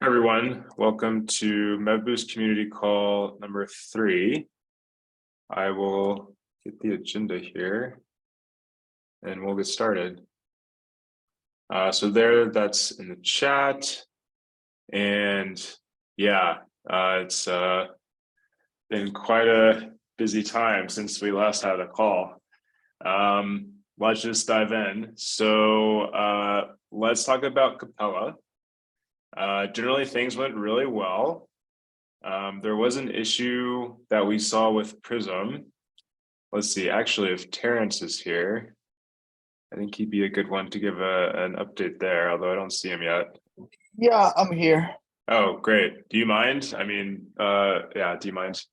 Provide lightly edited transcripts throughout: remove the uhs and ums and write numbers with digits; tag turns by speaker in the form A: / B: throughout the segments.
A: Everyone, welcome to MevBoost Community Call number 3. I will get the agenda here and we'll get started. So that's in the chat. And yeah, it's been quite a busy time since we last had a call. Let's just dive in. So let's talk about Capella. Generally, things went really well. There was an issue that we saw with Prism. Let's see, actually, if Terrence is here, I think he'd be a good one to give an update there, although I don't see him yet.
B: Yeah, I'm here.
A: Oh, great. Do you mind? I mean, yeah, do you mind?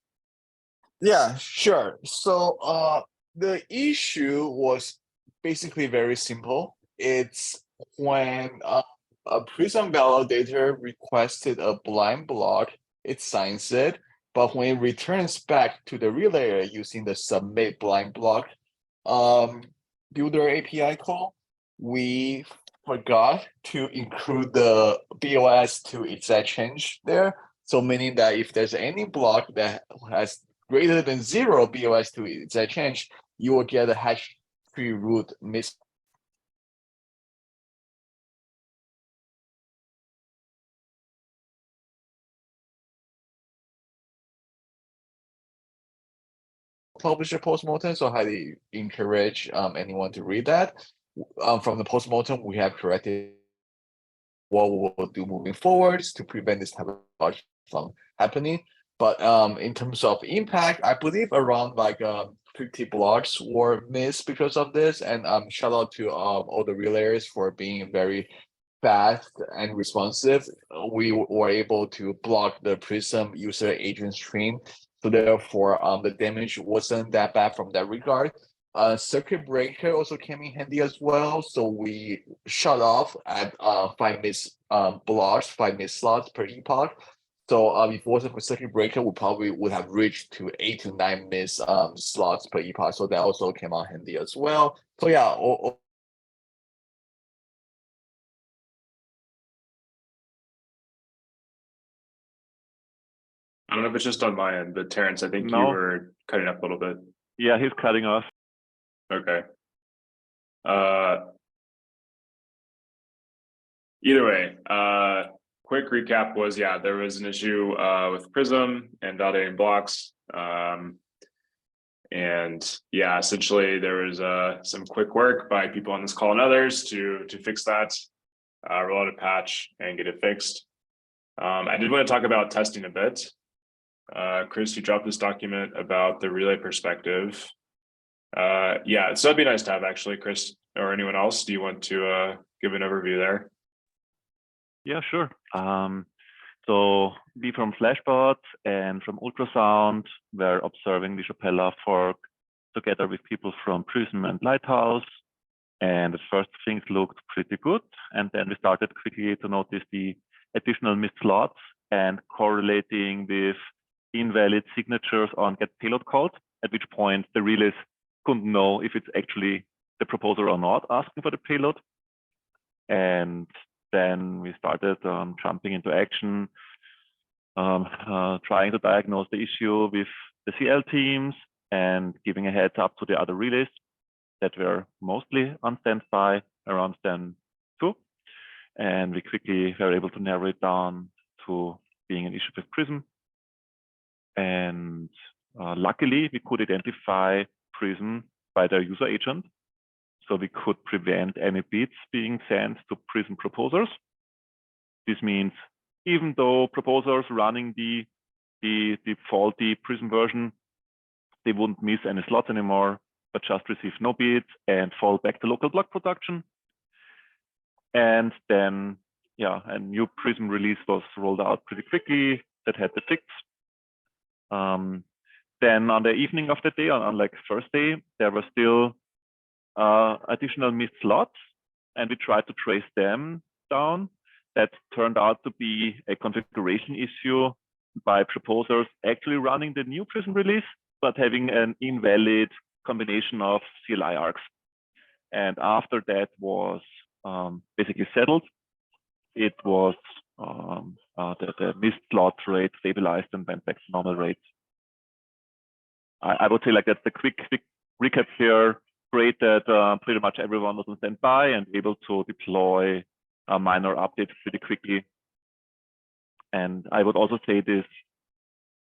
B: Yeah, sure. So the issue was basically very simple. It's when a Prism validator requested a blind block, it signs it, but when it returns back to the relayer using the submit blind block builder API call, we forgot to include the BOS to exact change there. So meaning that if there's any block that has greater than 0 BOS to exact change, you will get a hash tree root miss. Publish a postmortem, so highly encourage anyone to read that. From the postmortem, we have corrected what we will do moving forwards to prevent this type of logic from happening. But in terms of impact, I believe around like 50 blocks were missed because of this. And shout out to all the relayers for being very fast and responsive. We were able to block the Prism user agent stream. So therefore, the damage wasn't that bad from that regard. Circuit breaker also came in handy as well. So we shut off at 5 miss blocks, 5 miss slots per epoch. So if it wasn't for circuit breaker, we probably would have reached to 8 to 9 miss slots per epoch. So that also came out handy as well. So yeah,
A: I don't know if it's just on my end, but Terrence, I think you were cutting up a little bit.
C: Yeah, he's cutting off.
A: Okay. Either way, quick recap was, yeah, there was an issue with Prism and validating blocks. And yeah, essentially there was some quick work by people on this call and others to fix that, roll out a patch and get it fixed. I did want to talk about testing a bit. Chris, you dropped this document about the relay perspective. Yeah, so that'd be nice to have actually, Chris, or anyone else. Do you want to give an overview there?
C: Yeah, sure. So we from Flashbot and from Ultrasound were observing the Capella fork together with people from Prism and Lighthouse. And at first things looked pretty good. And then we started quickly to notice the additional missed slots and correlating with invalid signatures on get payload called, at which point the relays couldn't know if it's actually the proposer or not asking for the payload. And then we started jumping into action, trying to diagnose the issue with the CL teams and giving a heads up to the other relays that were mostly on standby around stand 2. And we quickly were able to narrow it down to being an issue with Prism. And luckily, we could identify Prism by their user agent. So we could prevent any bits being sent to Prism proposers. This means even though proposers running the faulty Prism version, they wouldn't miss any slots anymore, but just receive no bits and fall back to local block production. And then, yeah, a new Prism release was rolled out pretty quickly that had the fix. Then on the evening of the day, on like Thursday, there were still additional missed slots, and we tried to trace them down. That turned out to be a configuration issue by proposers actually running the new Prism release, but having an invalid combination of CLI arcs. And after that was basically settled, it was rate stabilized and went back to normal rates. I would say like that's the quick recap here. Great that pretty much everyone was on standby and able to deploy minor updates pretty quickly. And I would also say this,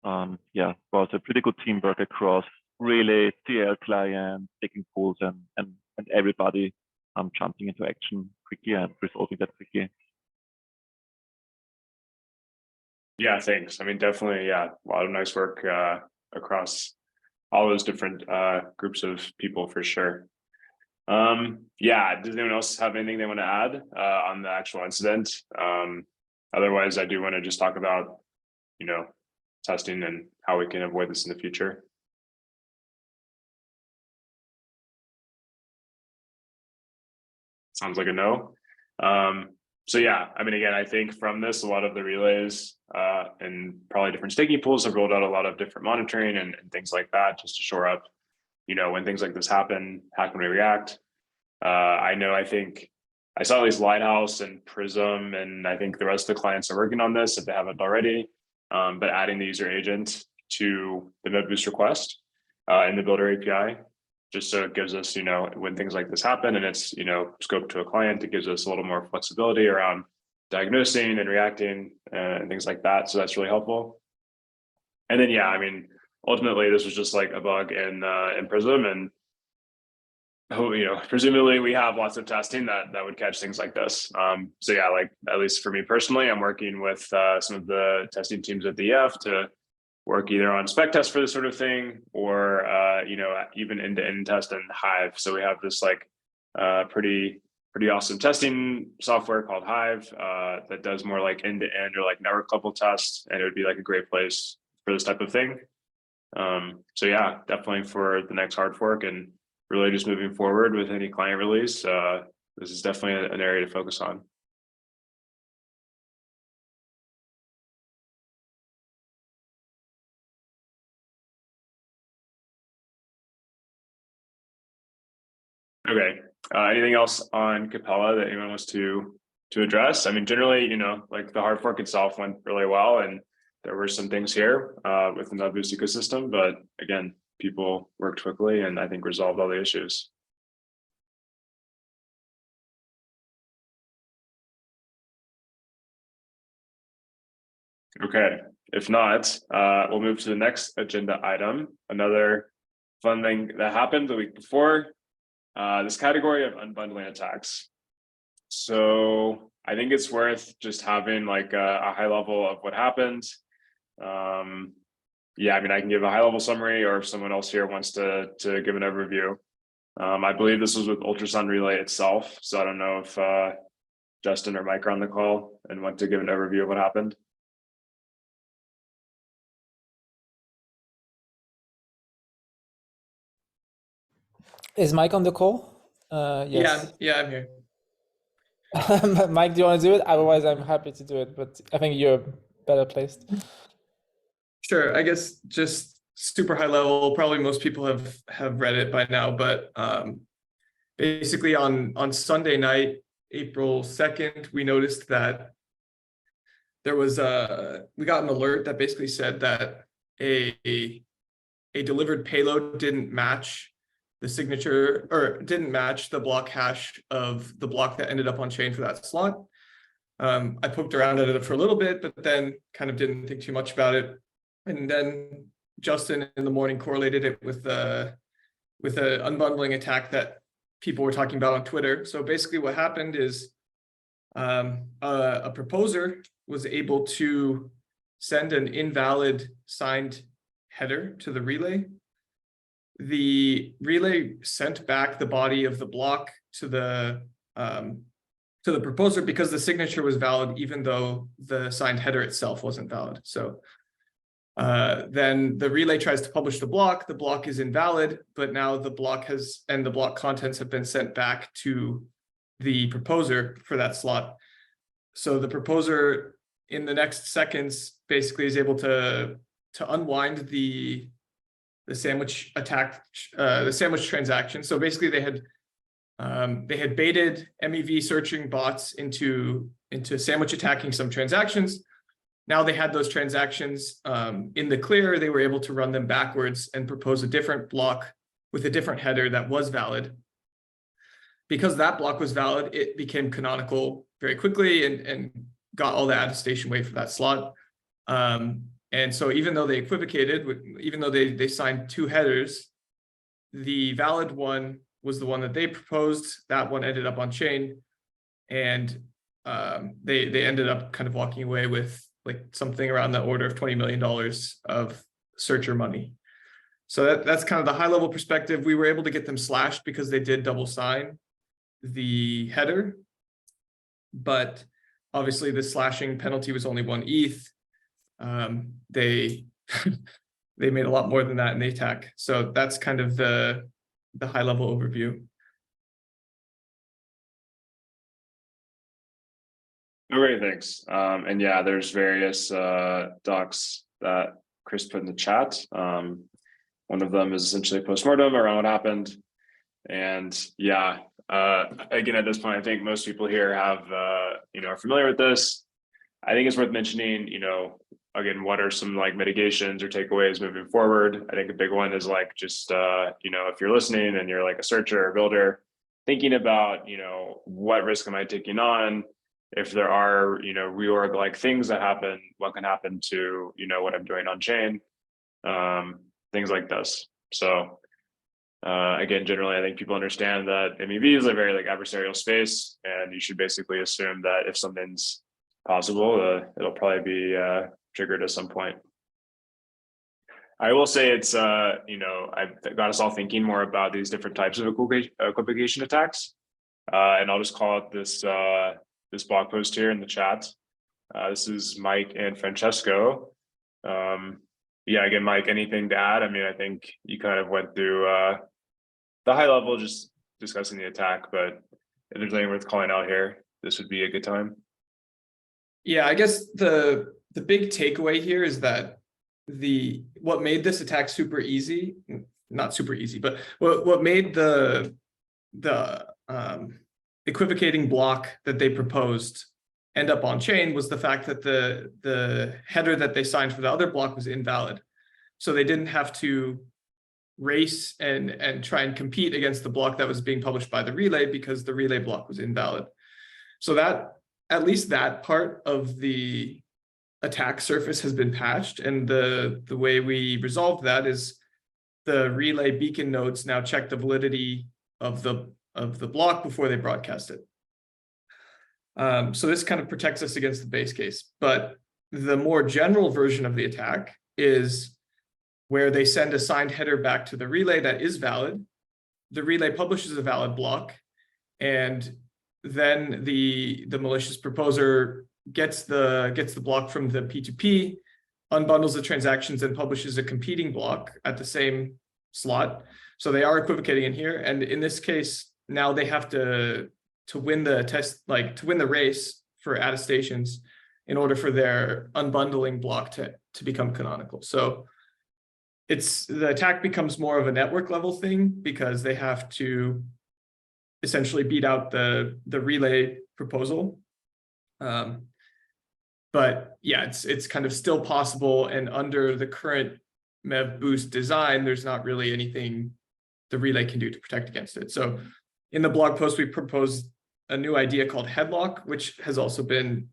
C: was a pretty good teamwork across Relay, CL client, taking pools, and everybody jumping into action quickly and resolving that quickly.
A: Yeah, thanks. I mean, definitely, yeah, a lot of nice work across all those different groups of people for sure. Yeah, does anyone else have anything they want to add on the actual incident? Otherwise, I do want to just talk about, testing and how we can avoid this in the future. Sounds like a no. So yeah, I mean, again, I think from this, a lot of the relays and probably different staking pools have rolled out a lot of different monitoring and things like that, just to shore up, when things like this happen, how can we react? I think I saw at least Lighthouse and Prism, and I think the rest of the clients are working on this if they haven't already, but adding the user agent to the MedBoost request in the Builder API, just so it gives us, when things like this happen and it's, scoped to a client, it gives us a little more flexibility around diagnosing and reacting and things like that. So that's really helpful. And then, yeah, I mean, ultimately this was just like a bug in Prism, and presumably we have lots of testing that would catch things like this. So yeah, like at least for me personally, I'm working with some of the testing teams at the EF to work either on spec tests for this sort of thing, or even end-to-end test in Hive. So we have this like pretty awesome testing software called Hive that does more like end-to-end or like network level tests, and it would be like a great place for this type of thing. So yeah, definitely for the next hard fork and really just moving forward with any client release, this is definitely an area to focus on. Okay. Anything else on Capella that anyone wants to address? I mean, generally, like the hard fork itself went really well, and there were some things here with the MedBoost ecosystem, but again, people worked quickly and I think resolved all the issues. Okay. If not, we'll move to the next agenda item. Another fun thing that happened the week before. This category of unbundling attacks. So I think it's worth just having like a high level of what happened. Yeah, I mean, I can give a high level summary, or if someone else here wants to give an overview. I believe this was with Ultrasun Relay itself. So I don't know if Justin or Mike are on the call and want to give an overview of what happened.
D: Is Mike on the call? Yes.
E: Yeah, I'm here.
D: Mike, do you want to do it? Otherwise, I'm happy to do it, but I think you're better placed.
E: Sure. I guess just super high level. Probably most people have read it by now, but basically on Sunday night, April 2nd, we noticed that there was we got an alert that basically said that a delivered payload didn't match the signature, or didn't match the block hash of the block that ended up on chain for that slot. I poked around at it for a little bit, but then kind of didn't think too much about it. And then Justin in the morning correlated it with the unbundling attack that people were talking about on Twitter. So basically what happened is a proposer was able to send an invalid signed header to the relay. The relay sent back the body of the block to the proposer because the signature was valid, even though the signed header itself wasn't valid. So then the relay tries to publish the block is invalid, but now the block and the block contents have been sent back to the proposer for that slot. So the proposer in the next seconds basically is able to unwind the sandwich attack, the sandwich transaction. So basically they had baited MEV searching bots into sandwich attacking some transactions. now they had those transactions in the clear, they were able to run them backwards and propose a different block with a different header that was valid. Because that block was valid, it became canonical very quickly and got all the attestation weight for that slot. And so even though they equivocated, even though they signed two headers, the valid one was the one that they proposed. That one ended up on chain, and they ended up kind of walking away with like something around the order of $20 million of searcher money. So that's kind of the high level perspective. We were able to get them slashed because they did double sign the header, but obviously the slashing penalty was only 1 ETH. They they made a lot more than that in the attack. So that's kind of the high level overview.
A: Okay, thanks. And yeah, there's various docs that Chris put in the chat. One of them is essentially postmortem around what happened. And yeah, again, at this point, I think most people here have, are familiar with this. I think it's worth mentioning, again, what are some like mitigations or takeaways moving forward? I think a big one is like just, if you're listening and you're like a searcher or builder, thinking about, what risk am I taking on? If there are, reorg like things that happen, what can happen to, what I'm doing on chain, things like this. So again, generally, I think people understand that MEV is a very like adversarial space, and you should basically assume that if something's possible, it'll probably be triggered at some point. I will say it's, I've got us all thinking more about these different types of equivocation attacks. And I'll just call it this this blog post here in the chat. This is Mike and Francesco. Yeah, again, Mike, anything to add? I mean, I think you kind of went through the high level, just discussing the attack, but if there's anything worth calling out here, this would be a good time.
E: Yeah, I guess the big takeaway here is that what made this attack super easy, not super easy, but what made the equivocating block that they proposed end up on chain was the fact that the header that they signed for the other block was invalid. So they didn't have to race and try and compete against the block that was being published by the relay because the relay block was invalid. So that, at least that part of the attack surface has been patched, and the way we resolved that is the relay beacon nodes now check the validity of the block before they broadcast it. So this kind of protects us against the base case, but the more general version of the attack is where they send a signed header back to the relay that is valid. The relay publishes a valid block, and then the malicious proposer gets the block from the P2P, unbundles the transactions, and publishes a competing block at the same slot. So they are equivocating in here, and in this case, now they have to win the test, like to win the race for attestations in order for their unbundling block to become canonical. So the attack becomes more of a network level thing because they have to essentially beat out the relay proposal. But yeah, it's kind of still possible, and under the current MEV boost design, there's not really anything the relay can do to protect against it. So in the blog post, we proposed a new idea called headlock, which has also been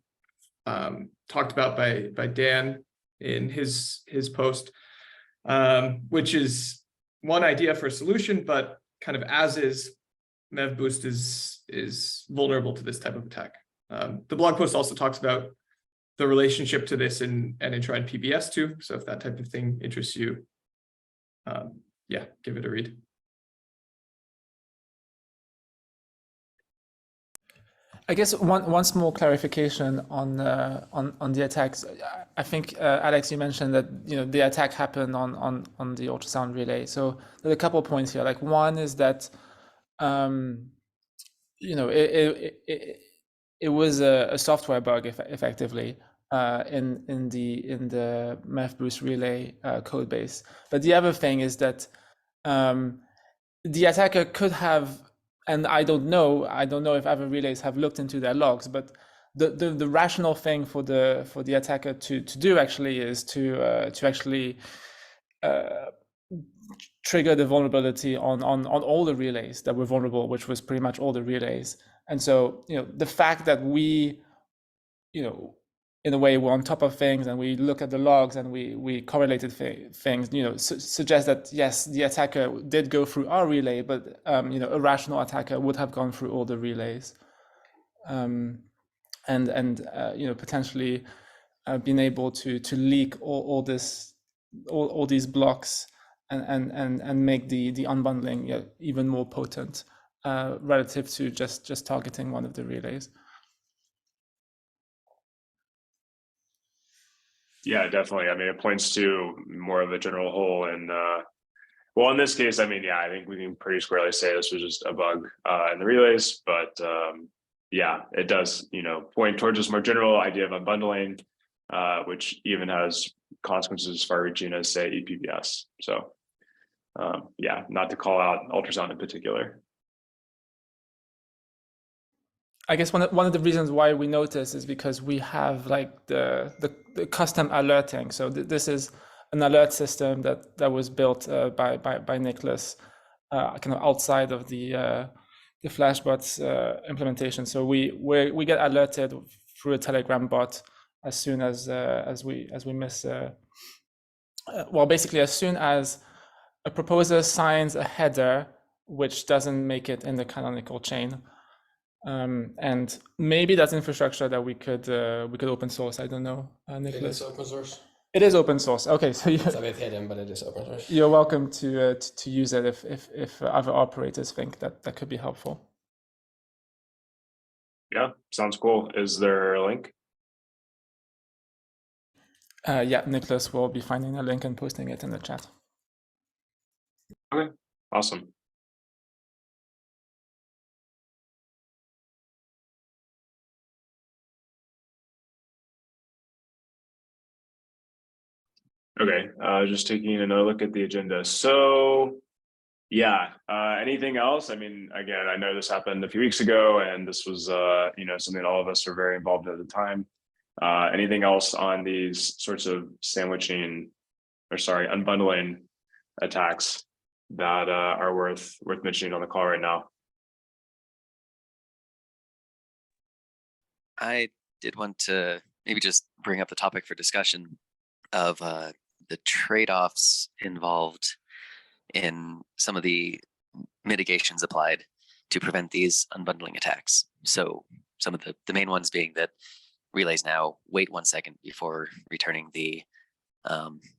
E: talked about by Dan in his post, which is one idea for a solution, but kind of as is, MEV boost is vulnerable to this type of attack. The blog post also talks about the relationship to this in Enshrine PBS too. So if that type of thing interests you, yeah, give it a read.
D: I guess one small clarification on the attacks. I think Alex, you mentioned that the attack happened on the ultrasound relay. So there's a couple of points here. Like one is that it was a software bug effectively in the MEV boost relay code base. But the other thing is that the attacker could have, and I don't know if other relays have looked into their logs, but the rational thing for the attacker to do actually is to actually trigger the vulnerability on all the relays that were vulnerable, which was pretty much all the relays. And so, the fact that we, in a way, we're on top of things and we look at the logs and we correlated things, suggests that yes, the attacker did go through our relay, but a rational attacker would have gone through all the relays, and potentially been able to leak all these blocks and make the unbundling even more potent relative to just targeting one of the relays.
A: Yeah, definitely. I mean, it points to more of a general hole. And well, in this case, I mean, yeah, I think we can pretty squarely say this was just a bug in the relays. But yeah, it does, point towards this more general idea of unbundling, which even has consequences as far-reaching as, say, ePBS. So yeah, not to call out ultrasound in particular.
D: I guess one of the reasons why we notice is because we have like the custom alerting. So this is an alert system that was built by Nicholas, kind of outside of the Flashbots implementation. So we get alerted through a Telegram bot as soon as we miss. Well, basically, as soon as a proposer signs a header which doesn't make it in the canonical chain. And maybe that's infrastructure that we could open source. I don't know, Nicholas.
F: It is open source.
D: It is open source. Okay, so
F: It's a bit hidden, but it is open source.
D: you're welcome to use it if other operators think that could be helpful.
A: Yeah, sounds cool. Is there a link?
D: Yeah, Nicholas will be finding a link and posting it in the chat.
A: Okay, awesome. Okay, just taking another look at the agenda. So yeah, anything else? I mean, again, I know this happened a few weeks ago and this was, something all of us are very involved in at the time. Anything else on these sorts of unbundling attacks that are worth mentioning on the call right now?
G: I did want to maybe just bring up the topic for discussion of the trade-offs involved in some of the mitigations applied to prevent these unbundling attacks. So some of the main ones being that relays now wait 1 second before returning the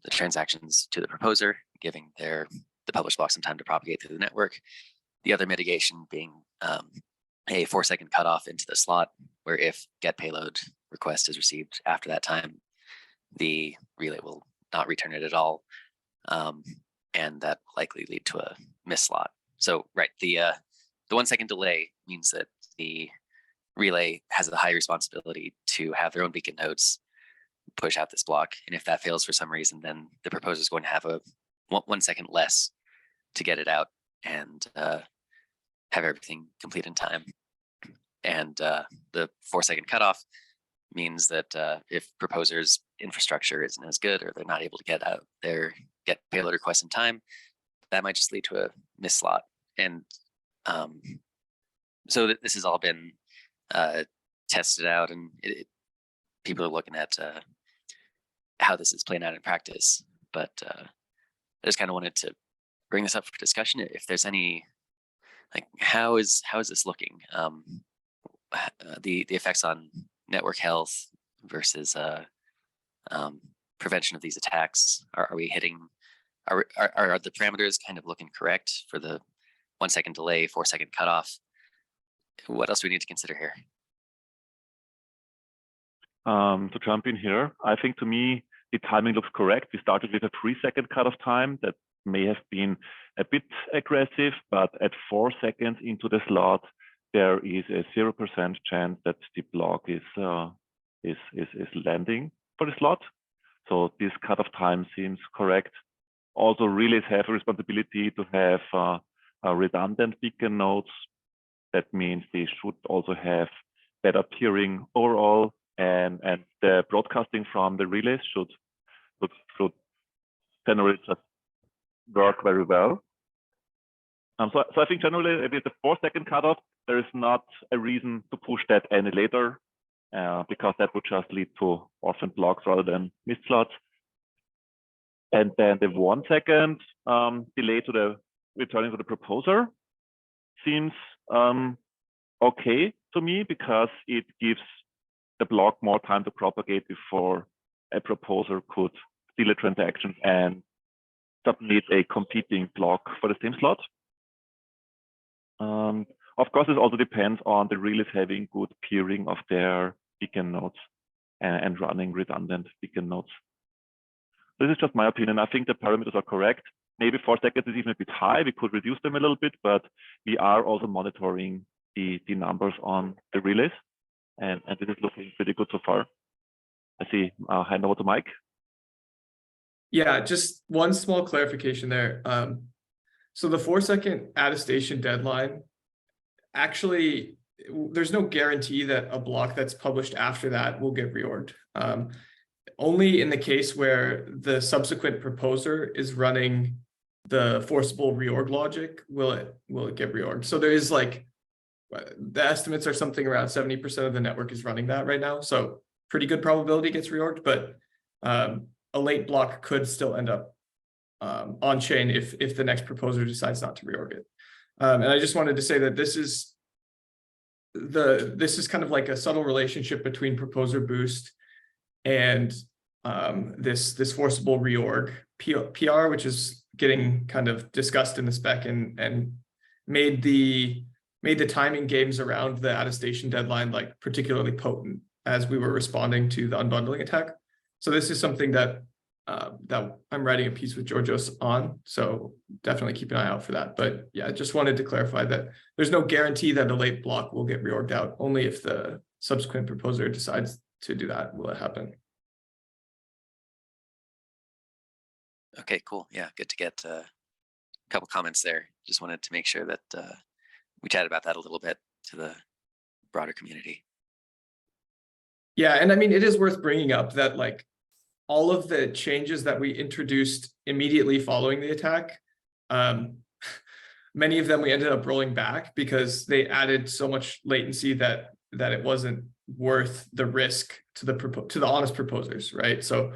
G: transactions to the proposer, giving the publish block some time to propagate through the network. The other mitigation being a 4-second cutoff into the slot, where if get payload request is received after that time, the relay will not return it at all, and that will likely lead to a miss slot. So right, the 1 second delay means that the relay has a high responsibility to have their own beacon nodes push out this block, and if that fails for some reason, then the proposer is going to have a 1 second less to get it out and have everything complete in time. And the 4-second cutoff means that if proposer's infrastructure isn't as good, or they're not able to get out their get payload request in time, that might just lead to a miss slot. And so this has all been tested out, and people are looking at how this is playing out in practice. But I just kind of wanted to bring this up for discussion. If there's any, like, how is this looking? The effects on network health versus prevention of these attacks. Are we hitting? Are the parameters kind of looking correct for the 1 second delay, 4-second cutoff? What else do we need to consider here?
C: To jump in here, I think to me the timing looks correct. We started with a 3-second cutoff time that may have been a bit aggressive, but at 4 seconds into the slot, there is a 0% chance that the block is landing for the slot. So this cutoff time seems correct. Also, relays have a responsibility to have redundant beacon nodes. That means they should also have better peering overall, and the broadcasting from the relays should generally just work very well. So I think generally with the 4-second cutoff, there is not a reason to push that any later, because that would just lead to orphan blocks rather than missed slots. And then the 1 second delay to the returning to the proposer seems okay to me, because it gives the block more time to propagate before a proposer could steal a transaction and submit a competing block for the same slot. Of course, it also depends on the relays having good peering of their beacon nodes and running redundant beacon nodes. This is just my opinion. I think the parameters are correct. Maybe 4 seconds is even a bit high. We could reduce them a little bit, but we are also monitoring the numbers on the relays, and this is looking pretty good so far. I see. I'll hand over to Mike.
E: Yeah, just one small clarification there. So the 4-second attestation deadline, actually, there's no guarantee that a block that's published after that will get reorged. Only in the case where the subsequent proposer is running the forcible reorg logic will it get reorged. So there is like, the estimates are something around 70% of the network is running that right now. So pretty good probability it gets reorged, but a late block could still end up on chain if the next proposer decides not to reorg it. And I just wanted to say that this is kind of like a subtle relationship between proposer boost and this forcible reorg PR, which is getting kind of discussed in the spec and made the timing games around the attestation deadline like particularly potent as we were responding to the unbundling attack. So this is something that I'm writing a piece with Georgios on, so definitely keep an eye out for that. But yeah, I just wanted to clarify that there's no guarantee that a late block will get reorged out. Only if the subsequent proposer decides to do that will it happen.
G: Okay, cool. Yeah, good to get a couple comments there. Just wanted to make sure that we chatted about that a little bit to the broader community.
E: Yeah, and I mean, it is worth bringing up that like all of the changes that we introduced immediately following the attack, many of them we ended up rolling back because they added so much latency that it wasn't worth the risk to the honest proposers, right? So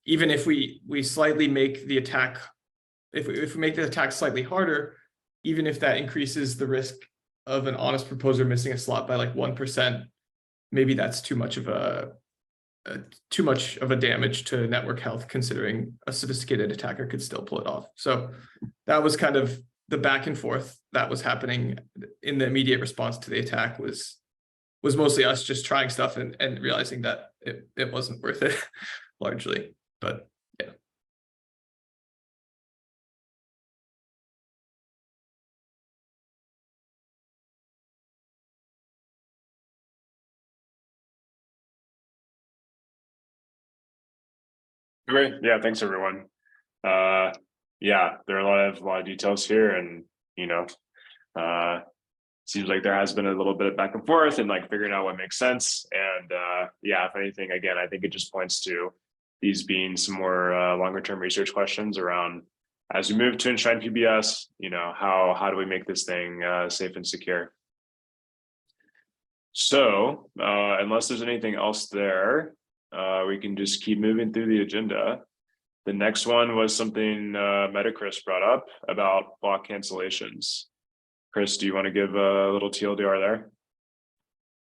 E: even if we slightly make the attack, if we make the attack slightly harder, even if that increases the risk of an honest proposer missing a slot by like 1%, maybe that's too much of a damage to network health, considering a sophisticated attacker could still pull it off. So that was kind of the back and forth that was happening in the immediate response to the attack was mostly us just trying stuff and realizing that it wasn't worth it largely, but yeah.
A: Great. Yeah, thanks everyone. Yeah, there are a lot of details here, and seems like there has been a little bit of back and forth and like figuring out what makes sense. And yeah, if anything, again, I think it just points to these being some more longer term research questions around as we move to enshrine PBS, how do we make this thing safe and secure? So unless there's anything else there, we can just keep moving through the agenda. The next one was something Metachris brought up about block cancellations. Chris, do you want to give a little TLDR there?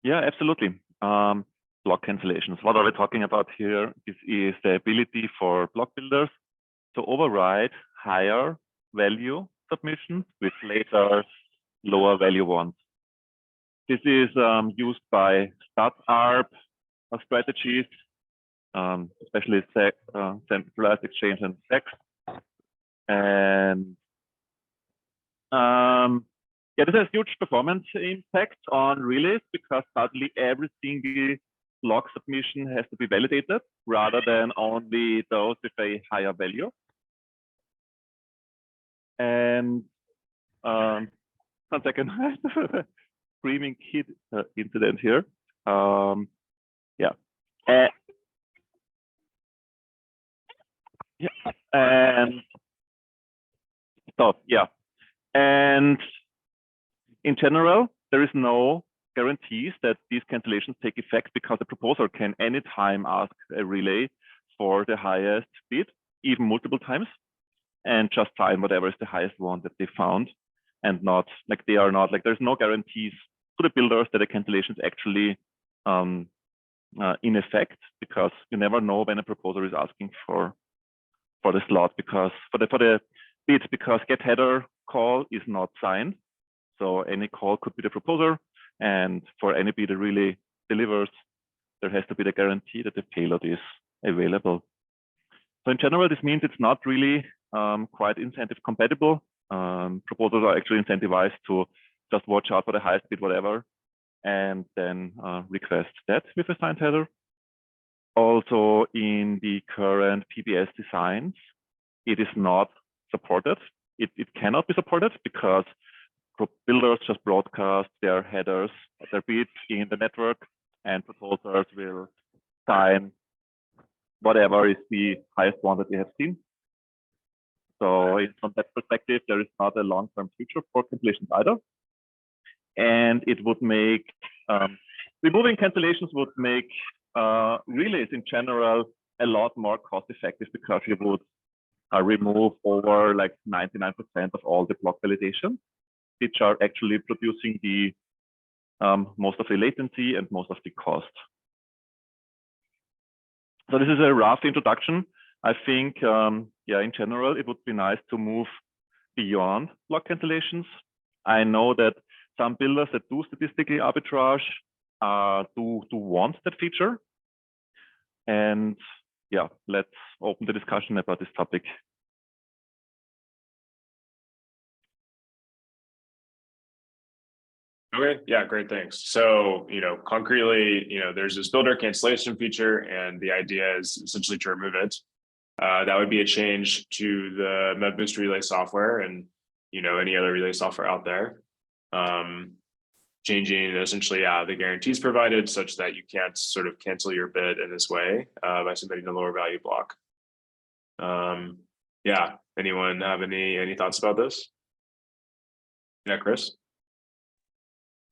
C: Yeah, absolutely. Block cancellations. What are we talking about here? This is the ability for block builders to override higher value submissions with later lower value ones. This is used by stat-ARP strategies, especially centralized exchange and SEX. And yeah, this has huge performance impact on relays because suddenly every single block submission has to be validated rather than only those with a higher value. And 1 second, screaming kid incident here. Yeah. Yeah, and so yeah, and in general, there is no guarantees that these cancellations take effect, because the proposer can anytime ask a relay for the highest bid, even multiple times, and just find whatever is the highest one that they found, and not like they are not like there's no guarantees to the builders that the cancellation is actually in effect, because you never know when a proposer is asking for the slot, because for the bid, because get header call is not signed, so any call could be the proposer, and for any bid that really delivers, there has to be the guarantee that the payload is available. So in general, this means it's not really quite incentive compatible. Proposers are actually incentivized to just watch out for the highest bid, whatever, and then request that with a signed header. Also, in the current PBS designs, it is not supported. It cannot be supported, because builders just broadcast their headers, their bids in the network, and proposers will sign whatever is the highest one that they have seen. So from that perspective, there is not a long-term future for cancellations either. And it would make, removing cancellations would make relays in general a lot more cost effective, because you would remove over like 99% of all the block validations, which are actually producing the most of the latency and most of the cost. So this is a rough introduction. I think, yeah, in general, it would be nice to move beyond block cancellations. I know that some builders that do statistical arbitrage do want that feature. And yeah, let's open the discussion about this topic.
A: Okay, yeah, great, thanks. So, concretely, there's this builder cancellation feature, and the idea is essentially to remove it. That would be a change to the MedBoost relay software and, any other relay software out there. Changing essentially the guarantees provided such that you can't sort of cancel your bid in this way by submitting a lower value block. Yeah, anyone have any thoughts about this? Yeah, Chris?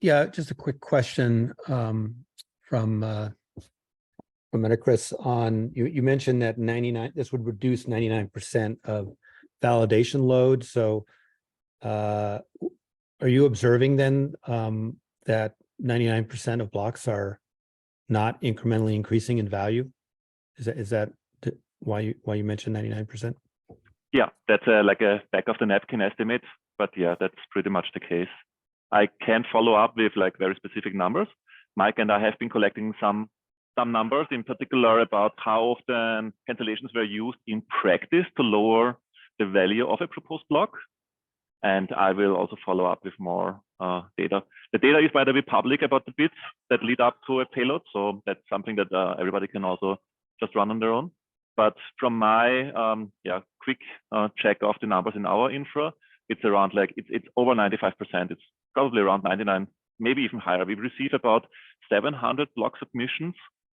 H: Yeah, just a quick question from Chris on you mentioned that this would reduce 99% of validation load. So are you observing then that 99% of blocks are not incrementally increasing in value? Is that why you mentioned 99%?
C: Yeah, that's like a back of the napkin estimate, but yeah, that's pretty much the case. I can follow up with like very specific numbers. Mike and I have been collecting some numbers, in particular about how often cancellations were used in practice to lower the value of a proposed block. And I will also follow up with more data. The data is, by the way, public about the bits that lead up to a payload. So that's something that everybody can also just run on their own. But from my quick check of the numbers in our infra, it's around like, it's over 95%. It's probably around 99, maybe even higher. We receive about 700 block submissions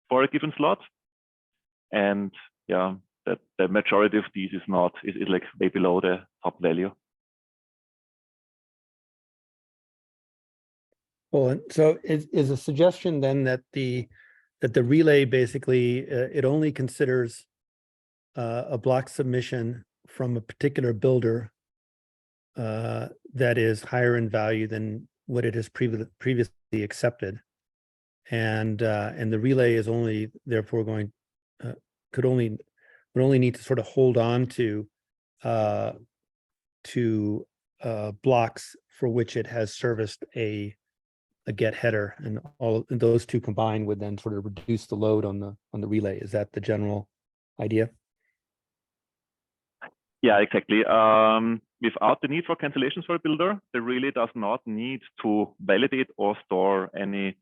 C: for a given slot. And yeah, that the majority of these is like way below the top value.
H: Well, so is a suggestion then that the relay basically it only considers a block submission from a particular builder that is higher in value than what it has previously accepted, and the relay is only therefore would only need to sort of hold on to blocks for which it has serviced a get header, and all and those two combined would then sort of reduce the load on the relay. Is that the general idea?
C: Yeah, exactly. Without the need for cancellations for a builder, the relay does not need to validate or store any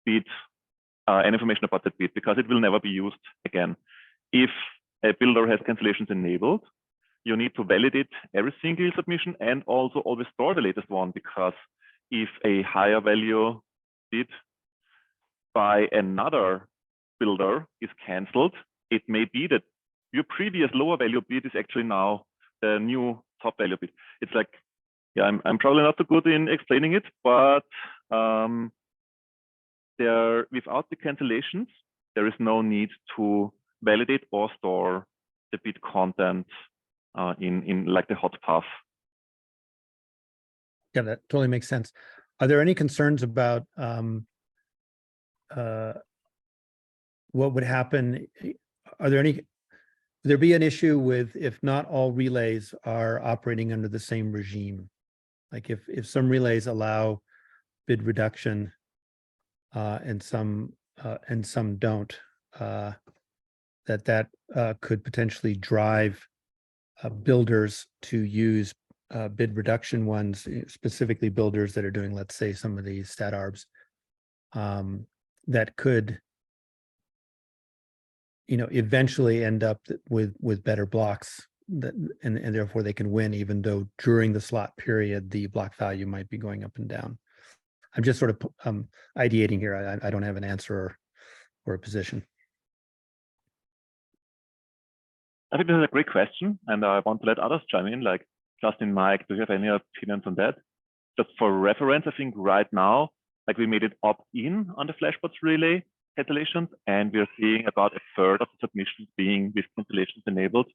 C: bid, any information about that bid, because it will never be used again. If a builder has cancellations enabled, you need to validate every single submission and also always store the latest one, because if a higher value bid by another builder is cancelled, it may be that your previous lower value bid is actually now the new top value bid. It's like, yeah, I'm probably not so good in explaining it, but there, without the cancellations, there is no need to validate or store the bid content in like the hot path.
H: Yeah, that totally makes sense. Are there any concerns about what would happen? Are there any, would there be an issue with if not all relays are operating under the same regime? Like if some relays allow bid reduction and some don't, that could potentially drive builders to use bid reduction ones, specifically builders that are doing, let's say, some of these stat arbs, that could, eventually end up with better blocks that, and therefore they can win, even though during the slot period, the block value might be going up and down. I'm just sort of ideating here. I don't have an answer or a position.
C: I think this is a great question, and I want to let others chime in, like Justin, Mike, do you have any opinions on that? Just for reference, I think right now, like we made it opt-in on the Flashbots relay cancellations, and we're seeing about a third of the submissions being with cancellations enabled.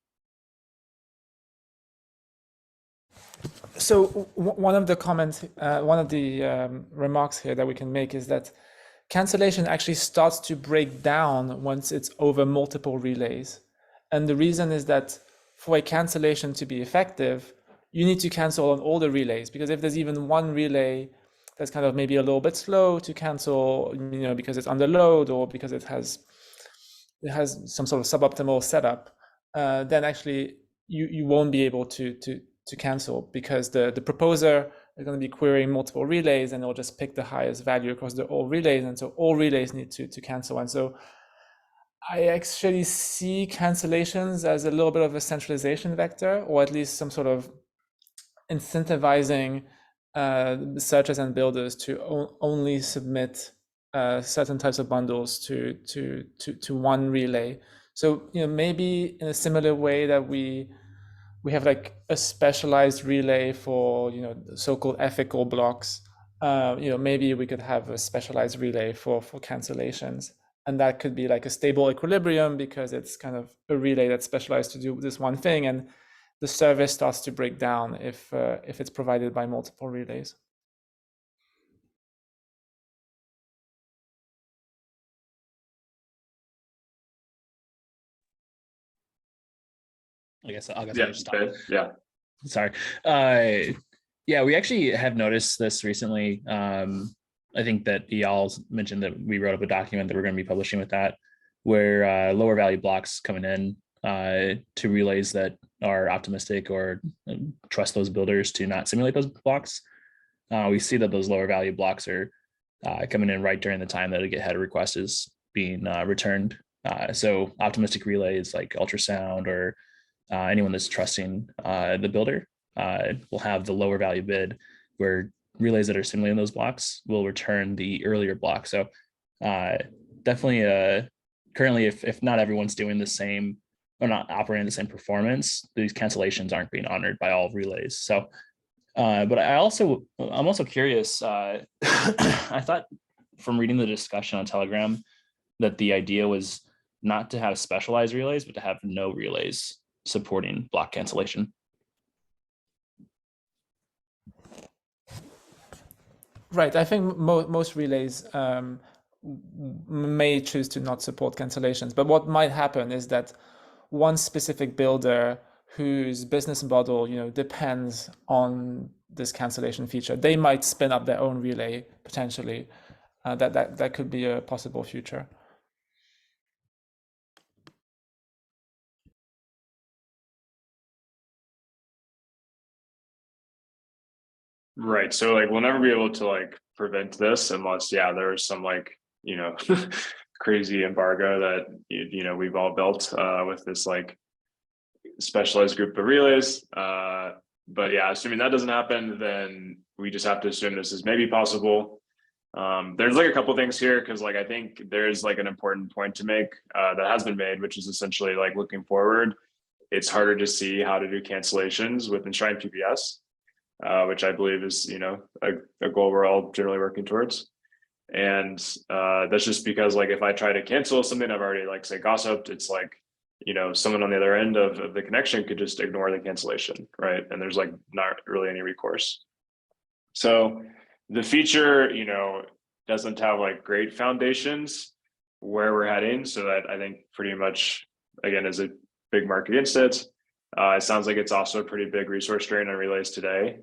D: So one of the comments, one of the remarks here that we can make is that cancellation actually starts to break down once it's over multiple relays. And the reason is that for a cancellation to be effective, you need to cancel on all the relays, because if there's even one relay that's kind of maybe a little bit slow to cancel, because it's under load or because it has some sort of suboptimal setup, then actually you won't be able to cancel, because the proposer is going to be querying multiple relays and it'll just pick the highest value across all relays, and so all relays need to cancel. And so I actually see cancellations as a little bit of a centralization vector, or at least some sort of incentivizing searchers and builders to only submit certain types of bundles to one relay. So maybe in a similar way that we have like a specialized relay for so-called ethical blocks, maybe we could have a specialized relay for cancellations. And that could be like a stable equilibrium, because it's kind of a relay that's specialized to do this one thing, and the service starts to break down if it's provided by multiple relays.
I: I guess I'll
A: Yeah,
I: just talk.
A: yeah.
I: Sorry. Yeah, we actually have noticed this recently. I think that y'all mentioned that we wrote up a document that we're going to be publishing with that, where lower value blocks coming in to relays that are optimistic or trust those builders to not simulate those blocks. We see that those lower value blocks are coming in right during the time that a get header request is being returned. So optimistic relays like ultrasound or anyone that's trusting the builder will have the lower value bid, where relays that are simulating those blocks will return the earlier block. So definitely currently, if not everyone's doing the same or not operating the same performance, these cancellations aren't being honored by all relays. So, but I'm also curious. I thought from reading the discussion on Telegram that the idea was not to have specialized relays, but to have no relays supporting block cancellation.
D: Right. I think most relays may choose to not support cancellations, but what might happen is that one specific builder whose business model depends on this cancellation feature, they might spin up their own relay potentially. That could be a possible future.
A: Right. So like we'll never be able to like prevent this unless there's some like crazy embargo that we've all built with this like specialized group of relays. But yeah, assuming that doesn't happen, then we just have to assume this is maybe possible. There's like a couple things here, because like I think there's like an important point to make that has been made, which is essentially like looking forward, it's harder to see how to do cancellations with enshrined PPS, which I believe is, a goal we're all generally working towards. And that's just because like if I try to cancel something I've already like say gossiped, it's like, someone on the other end of the connection could just ignore the cancellation, right? And there's like not really any recourse. So the feature, doesn't have like great foundations where we're heading. So that I think pretty much, again, is a big mark against it. It sounds like it's also a pretty big resource drain on relays today.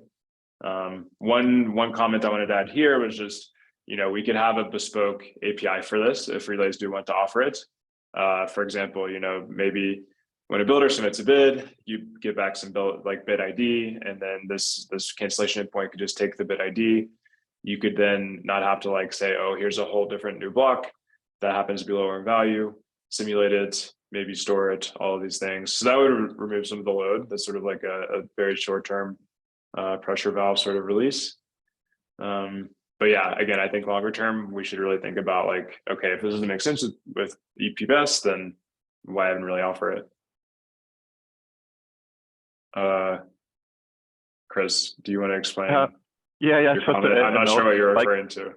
A: One comment I wanted to add here was just, we could have a bespoke API for this if relays do want to offer it. For example, maybe when a builder submits a bid, you give back some bid ID, and then this cancellation endpoint could just take the bid ID. You could then not have to like say, oh, here's a whole different new block that happens to be lower in value, simulate it, maybe store it, all of these things. So that would remove some of the load. That's sort of like a very short-term pressure valve sort of release. But yeah, again, I think longer term, we should really think about like, okay, if this doesn't make sense with EPBEST, then why even really offer it? Chris, do you want to explain?
C: Yeah.
A: your
C: Just
A: comment? I'm not sure what you're
C: like,
A: referring to.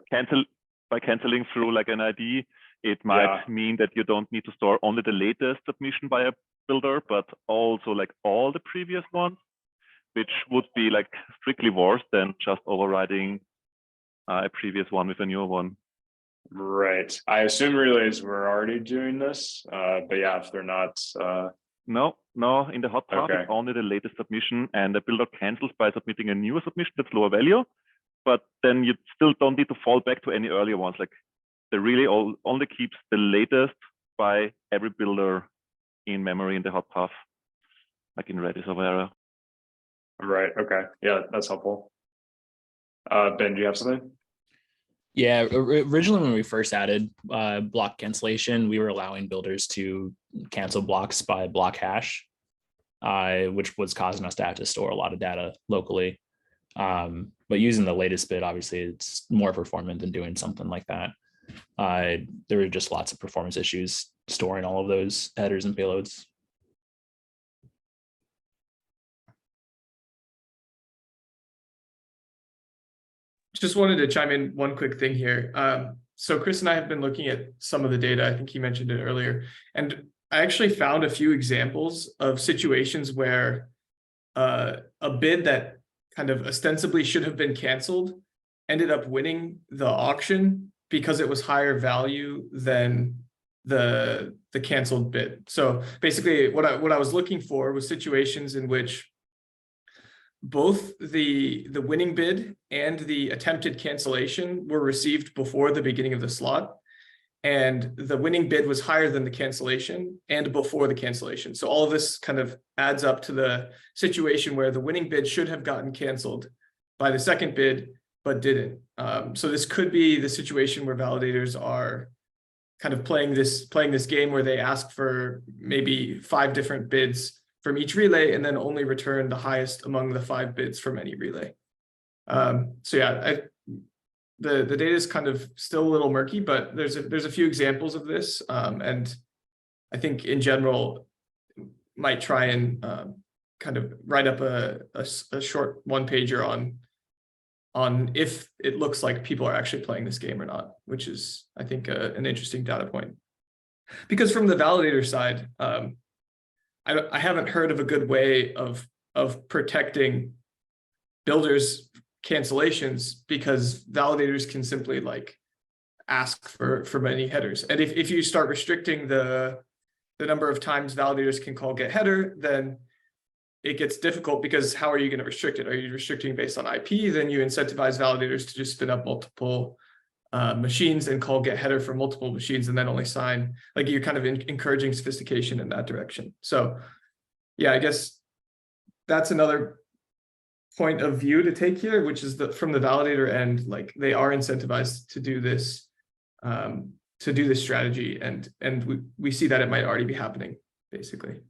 C: By canceling through like an ID, it might mean that you don't need to store only the latest submission by a builder, but also like all the previous ones, which would be like strictly worse than just overriding a previous one with a newer one.
A: Right. I assume relays were already doing this, but yeah, if they're not,
C: No, in the hot path,
A: Okay.
C: it's only the latest submission, and the builder cancels by submitting a newer submission that's lower value, but then you still don't need to fall back to any earlier ones. Like the relay only keeps the latest by every builder in memory in the hot path, like in Redis or Avera.
A: right. Okay. Yeah, that's helpful. Ben, do you have something?
I: Yeah, originally when we first added block cancellation, we were allowing builders to cancel blocks by block hash, which was causing us to have to store a lot of data locally. But using the latest bit, obviously, it's more performant than doing something like that. There were just lots of performance issues storing all of those headers and payloads.
E: Just wanted to chime in one quick thing here. So Chris and I have been looking at some of the data. I think he mentioned it earlier, and I actually found a few examples of situations where a bid that kind of ostensibly should have been canceled ended up winning the auction because it was higher value than the canceled bid. So basically, what I was looking for was situations in which both the winning bid and the attempted cancellation were received before the beginning of the slot, and the winning bid was higher than the cancellation and before the cancellation. So all of this kind of adds up to the situation where the winning bid should have gotten canceled by the second bid, but didn't. So this could be the situation where validators are kind of playing this game where they ask for maybe 5 different bids from each relay and then only return the highest among the 5 bids from any relay. So yeah, the data is kind of still a little murky, but there's a few examples of this, and I think in general might try and kind of write up a short one-pager on if it looks like people are actually playing this game or not, which is I think an interesting data point. Because from the validator side, I haven't heard of a good way of protecting builders' cancellations, because validators can simply like ask for many headers. And if you start restricting the number of times validators can call get header, then it gets difficult, because how are you going to restrict it? Are you restricting based on IP? Then you incentivize validators to just spin up multiple machines and call get header for multiple machines and then only sign. Like you're kind of encouraging sophistication in that direction. So yeah, I guess that's another point of view to take here, which is that from the validator end, like they are incentivized to do this strategy, and we see that it might already be happening basically.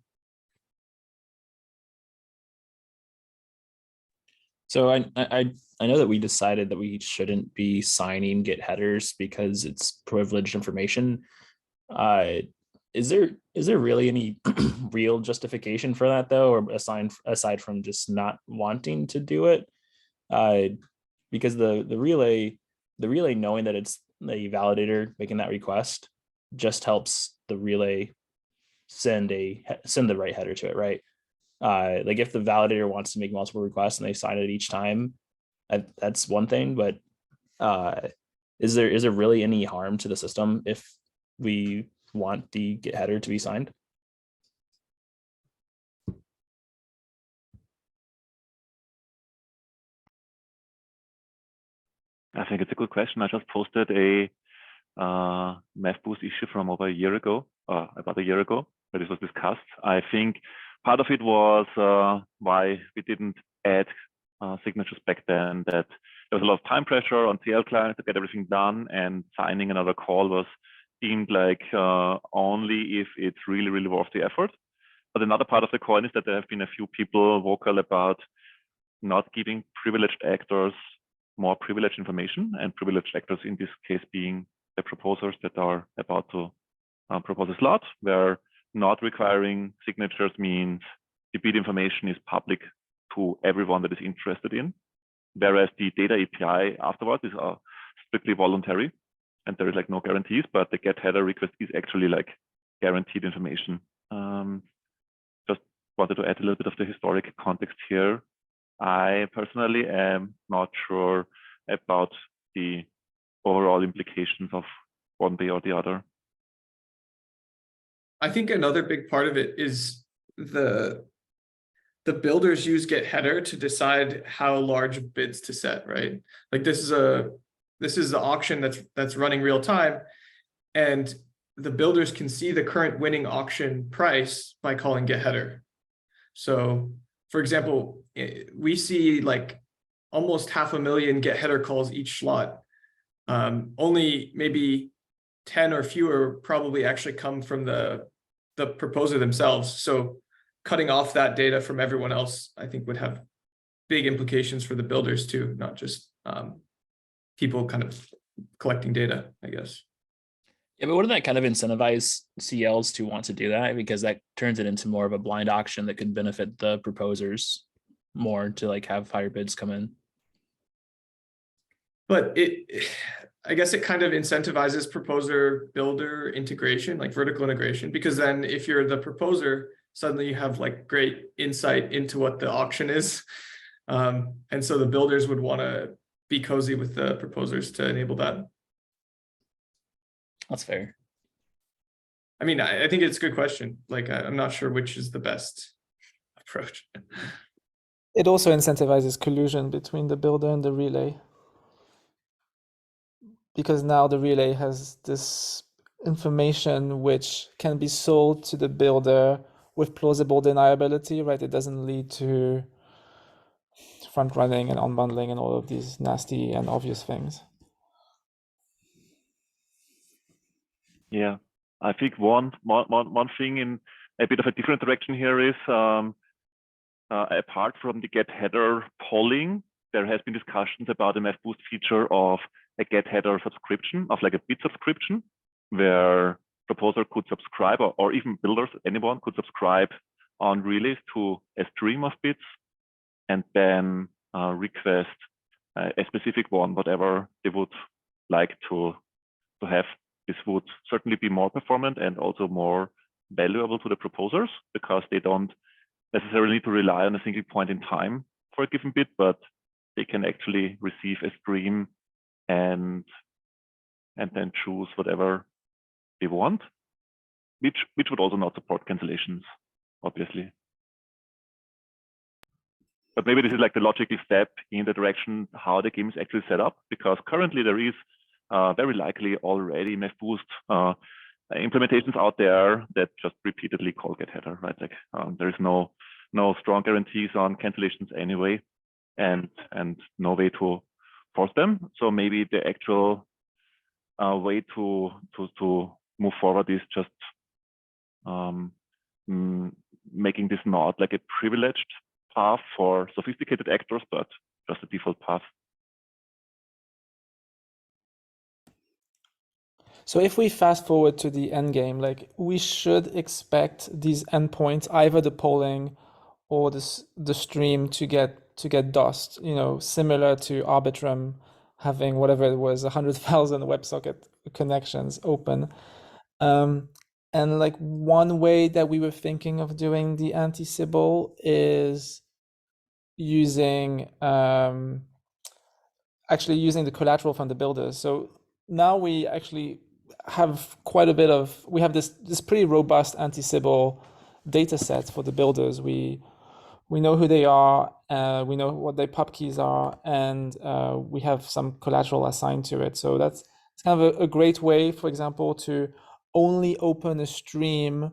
I: So I know that we decided that we shouldn't be signing Git headers because it's privileged information. Is there really any real justification for that though, or aside from just not wanting to do it? Because the relay knowing that it's the validator making that request just helps the relay send the right header to it, right? Like if the validator wants to make multiple requests and they sign it each time, that's one thing. But is there really any harm to the system if we want the Git header to be signed?
C: I think it's a good question. I just posted a MathBoost issue from over a year ago, about a year ago, where this was discussed. I think part of it was why we didn't add signatures back then, that there was a lot of time pressure on TL clients to get everything done, and signing another call was deemed like only if it's really, really worth the effort. But another part of the coin is that there have been a few people vocal about not giving privileged actors more privileged information, and privileged actors in this case being the proposers that are about to propose a slot, where not requiring signatures means the bid information is public to everyone that is interested in, whereas the data API afterwards is strictly voluntary, and there is like no guarantees, but the get header request is actually like guaranteed information. Just wanted to add a little bit of the historic context here. I personally am not sure about the overall implications of one way or the other.
E: I think another big part of it is the builders use Git header to decide how large bids to set, right? Like this is the auction that's running real time, and the builders can see the current winning auction price by calling Git header. So for example, we see like almost 500,000 Git header calls each slot. Only maybe 10 or fewer probably actually come from the proposer themselves. So cutting off that data from everyone else, I think would have big implications for the builders too, not just people kind of collecting data, I guess.
I: Yeah, but wouldn't that kind of incentivize CLs to want to do that? Because that turns it into more of a blind auction that could benefit the proposers more to like have higher bids come in.
E: But I guess it kind of incentivizes proposer builder integration, like vertical integration, because then if you're the proposer, suddenly you have like great insight into what the auction is. And so the builders would want to be cozy with the proposers to enable that.
I: That's fair.
E: I mean, I think it's a good question. Like, I'm not sure which is the best approach.
D: It also incentivizes collusion between the builder and the relay, because now the relay has this information which can be sold to the builder with plausible deniability, right? It doesn't lead to front running and unbundling and all of these nasty and obvious things.
C: Yeah, I think one thing in a bit of a different direction here is apart from the get header polling, there has been discussions about the MathBoost feature of a get header subscription, of like a bid subscription, where proposer could subscribe, or even builders, anyone could subscribe on relays to a stream of bids, and then request a specific one, whatever they would like to have. This would certainly be more performant and also more valuable to the proposers, because they don't necessarily need to rely on a single point in time for a given bid, but they can actually receive a stream and then choose whatever they want, which would also not support cancellations, obviously. But maybe this is like the logical step in the direction how the game is actually set up, because currently there is very likely already MathBoost implementations out there that just repeatedly call get header, right? Like there is no strong guarantees on cancellations anyway, and no way to force them. So maybe the actual way to move forward is just making this not like a privileged path for sophisticated actors, but just the default path.
D: So if we fast forward to the end game, like we should expect these endpoints, either the polling or the stream, to get DOSed, you know, similar to Arbitrum having whatever it was, 100,000 WebSocket connections open. And like one way that we were thinking of doing the anti-Sybil is using actually using the collateral from the builders. So now we actually have quite a bit of, we have this pretty robust anti-Sybil data set for the builders. We know who they are, we know what their pub keys are, and we have some collateral assigned to it. So it's kind of a great way, for example, to only open a stream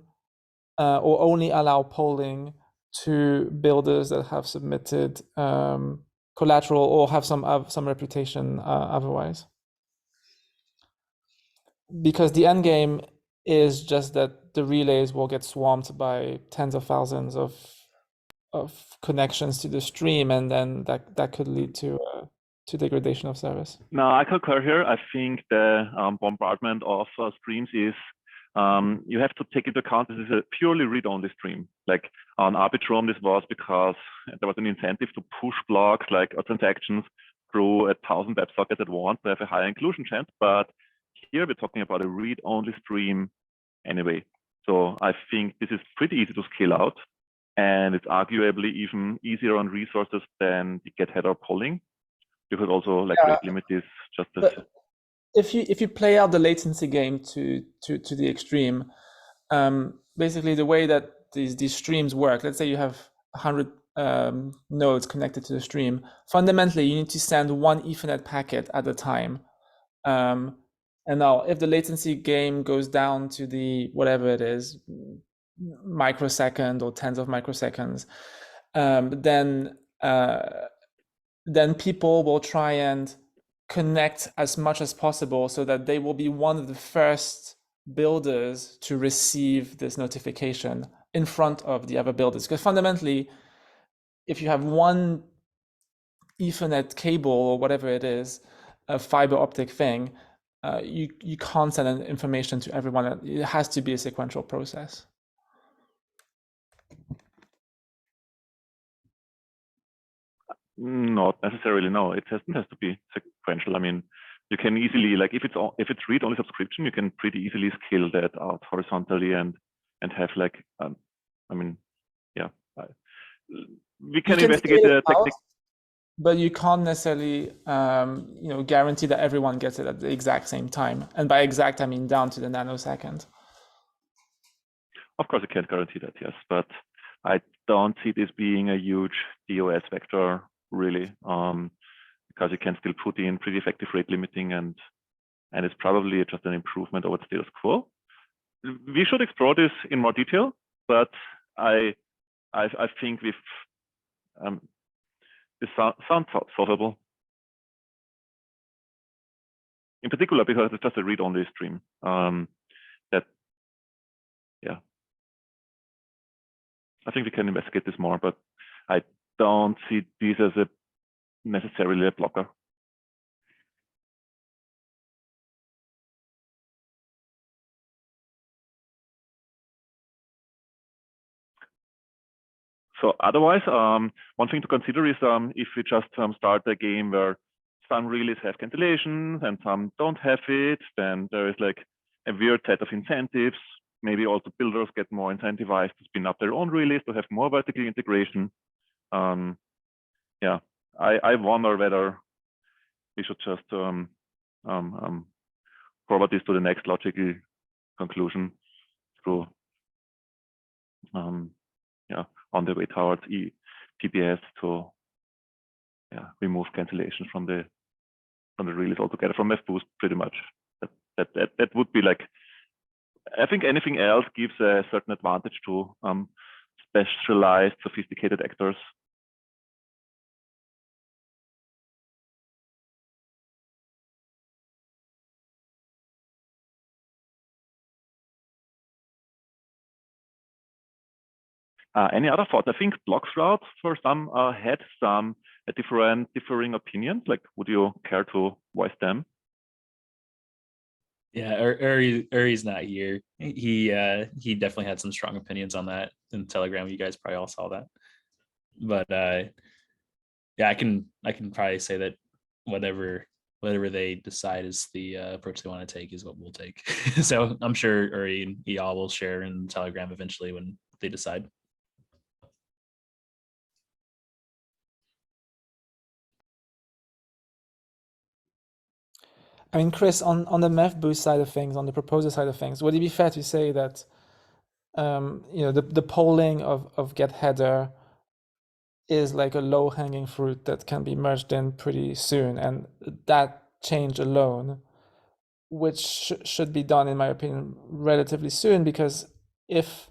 D: or only allow polling to builders that have submitted collateral or have some reputation otherwise. Because the end game is just that the relays will get swamped by tens of thousands of connections to the stream, and then that could lead to degradation of service.
C: No, I concur here. I think the bombardment of streams is you have to take into account this is a purely read-only stream. Like on Arbitrum, this was because there was an incentive to push blocks like transactions through 1,000 WebSockets at once to have a higher inclusion chance. But here we're talking about a read-only stream anyway. So I think this is pretty easy to scale out, and it's arguably even easier on resources than the get header polling. You could also like rate limit this just as.
D: If you play out the latency game to the extreme, basically the way that these streams work, let's say you have 100 nodes connected to the stream. Fundamentally, you need to send one Ethernet packet at a time. And now, if the latency game goes down to the whatever it is, microsecond or tens of microseconds, then people will try and connect as much as possible so that they will be one of the first builders to receive this notification in front of the other builders. Because fundamentally, if you have one Ethernet cable or whatever it is, a fiber optic thing, you can't send information to everyone. It has to be a sequential process.
C: Not necessarily, no. It has to be sequential. I mean, you can easily, like if it's read-only subscription, you can pretty easily scale that out horizontally and have like, I mean, yeah, we can investigate the technique.
D: But you can't necessarily, guarantee that everyone gets it at the exact same time. And by exact, I mean down to the nanosecond.
C: Of course, you can't guarantee that, yes, but I don't see this being a huge DOS vector, really, because you can still put in pretty effective rate limiting, and it's probably just an improvement over the status quo. We should explore this in more detail, but I think we've this sounds solvable. In particular, because it's just a read-only stream. I think we can investigate this more, but I don't see this as necessarily a blocker. So otherwise, one thing to consider is if we just start a game where some relays have cancellations and some don't have it, then there is like a weird set of incentives. Maybe also builders get more incentivized to spin up their own relays to have more vertical integration. Yeah, I wonder whether we should just forward this to the next logical conclusion through on the way towards PBS to remove cancellations from the relays altogether from FBoost pretty much. That would be like, I think anything else gives a certain advantage to specialized, sophisticated actors. Any other thoughts? I think Bloxroute for some had some differing opinions? Like, would you care to voice them?
I: Yeah, Uri's not here. He definitely had some strong opinions on that in Telegram. You guys probably all saw that. But yeah, I can probably say that whatever they decide is the approach they want to take is what we'll take. So I'm sure Uri and y'all will share in Telegram eventually when they decide.
D: I mean, Chris, on the MEV boost side of things, on the proposer side of things, would it be fair to say that the polling of get header is like a low hanging fruit that can be merged in pretty soon, and that change alone, which should be done, in my opinion, relatively soon, because if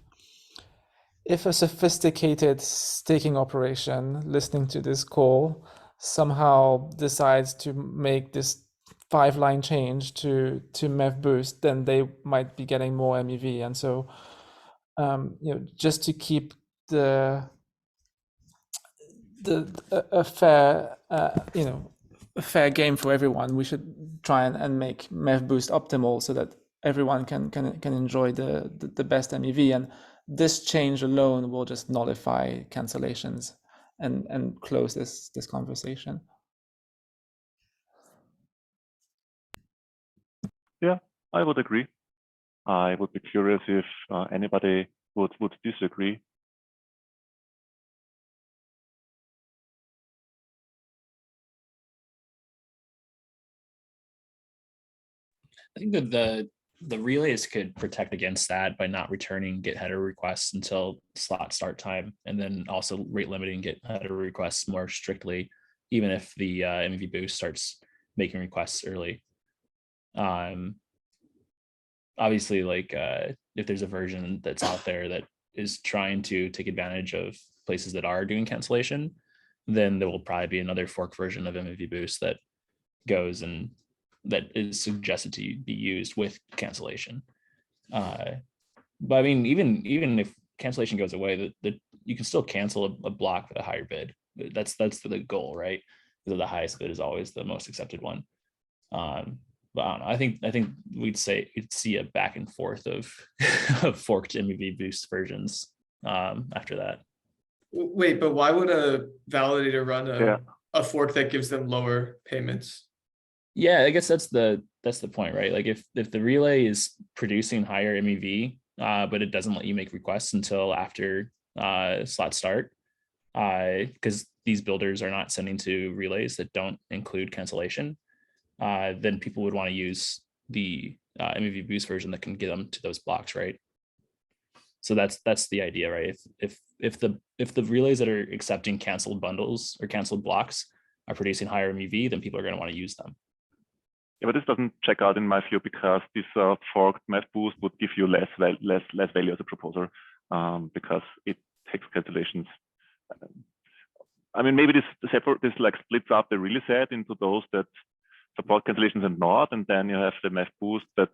D: a sophisticated staking operation listening to this call somehow decides to make this 5-line change to MEV boost, then they might be getting more MEV, and so just to keep a fair a fair game for everyone, we should try and make MEV boost optimal so that everyone can enjoy the best MEV, and this change alone will just nullify cancellations and close this conversation.
C: Yeah, I would agree. I would be curious if anybody would disagree.
I: I think that the relays could protect against that by not returning get header requests until slot start time, and then also rate limiting get header requests more strictly, even if the MEV boost starts making requests early. Obviously, like if there's a version that's out there that is trying to take advantage of places that are doing cancellation, then there will probably be another fork version of MEV boost that goes and that is suggested to be used with cancellation. But I mean, even if cancellation goes away, that you can still cancel a block with a higher bid. That's the goal, right? Because the highest bid is always the most accepted one. But I don't know. I think we'd see a back and forth of forked MEV boost versions after that.
E: Wait, but why would a validator run a fork that gives them lower payments?
I: Yeah, I guess that's the point, right? Like if the relay is producing higher MEV, but it doesn't let you make requests until after slot start, because these builders are not sending to relays that don't include cancellation, then people would want to use the MEV boost version that can get them to those blocks, right? So that's the idea, right? If the relays that are accepting canceled bundles or canceled blocks are producing higher MEV, then people are going to want to use them.
C: Yeah, but this doesn't check out in my view, because this forked MEV boost would give you less value as a proposer, because it takes calculations. I mean, maybe this like splits up the relay set into those that support cancellations and not, and then you have the MEV boost that.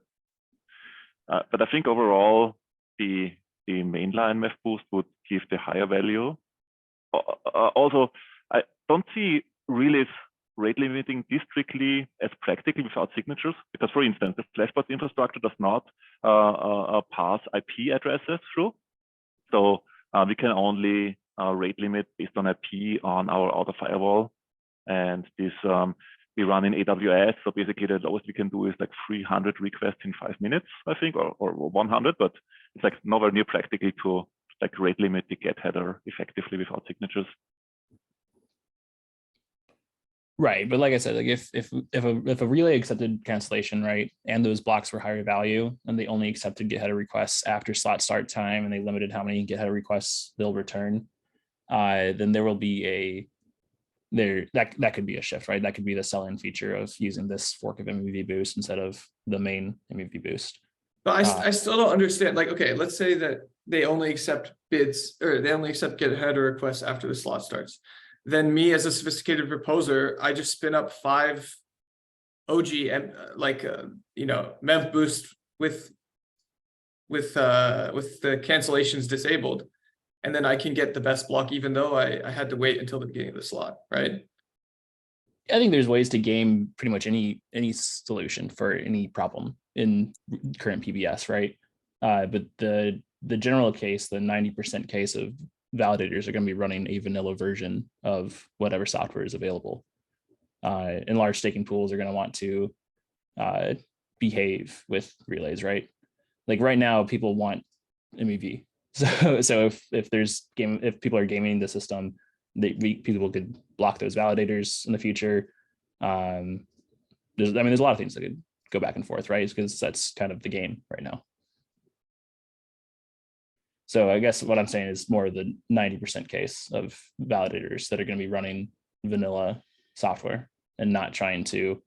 C: But I think overall the mainline MEV boost would give the higher value. Also, I don't see relays rate limiting this strictly as practical without signatures, because, for instance, the Flashbots infrastructure does not pass IP addresses through, so we can only rate limit based on IP on our outer firewall, and this we run in AWS. So basically, the lowest we can do is like 300 requests in 5 minutes, I think, or 100, but it's like nowhere near practical to like rate limit the get header effectively without signatures.
I: Right, but like I said, like if a relay accepted cancellation, right, and those blocks were higher value, and they only accepted get header requests after slot start time, and they limited how many get header requests they'll return, then there will be that could be a shift, right? That could be the sell-in feature of using this fork of MEV boost instead of the main MEV boost.
E: But I still don't understand. Like, okay, let's say that they only accept bids, or they only accept get header requests after the slot starts. Then me as a sophisticated proposer, I just spin up 5 OG and MEV boost with the cancellations disabled, and then I can get the best block even though I had to wait until the beginning of the slot, right?
I: I think there's ways to game pretty much any solution for any problem in current PBS, right? But the general case, the 90% case of validators are going to be running a vanilla version of whatever software is available. And large staking pools are going to want to behave with relays, right? Like right now, people want MEV. So if people are gaming the system, people could block those validators in the future. There's a lot of things that could go back and forth, right? Because that's kind of the game right now. So I guess what I'm saying is more the 90% case of validators that are going to be running vanilla software and not trying to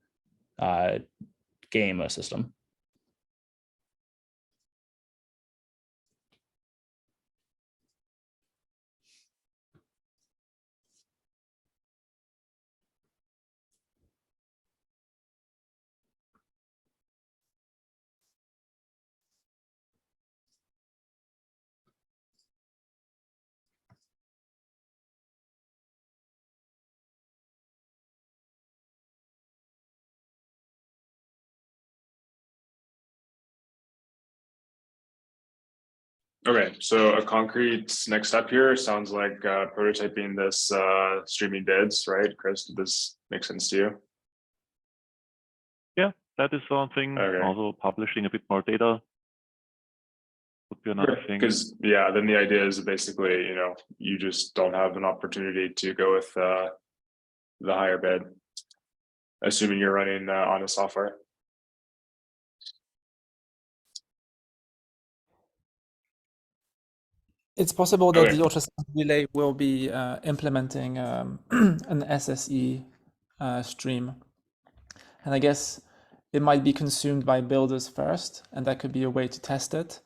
I: game a system.
A: Okay, so a concrete next step here sounds like prototyping this streaming bids, right? Chris, did this make sense to you?
C: Yeah, that is something.
A: Okay.
C: Also publishing a bit more data would be another thing.
A: Because yeah, then the idea is basically, you know, you just don't have an opportunity to go with the higher bid, assuming you're running on a software.
D: It's possible that
A: Okay.
D: the ultrasound relay will be implementing an SSE stream. And I guess it might be consumed by builders first, and that could be a way to test it.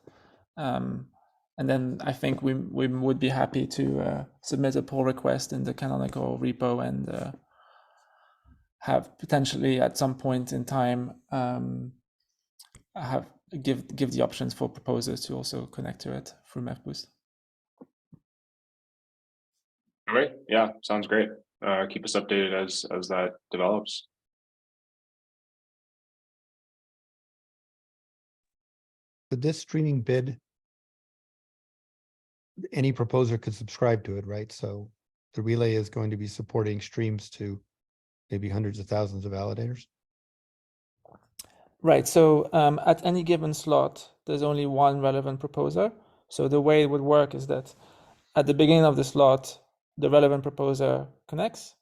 D: And then I think we would be happy to submit a pull request in the Canonical repo and have potentially at some point in time give the options for proposers to also connect to it through MevBoost.
A: All right. Yeah, sounds great. Keep us updated as that develops.
H: So this streaming bid, any proposer could subscribe to it, right? So the relay is going to be supporting streams to maybe hundreds of thousands of validators.
D: Right. So at any given slot, there's only one relevant proposer. So the way it would work is that at the beginning of the slot, the relevant proposer connects,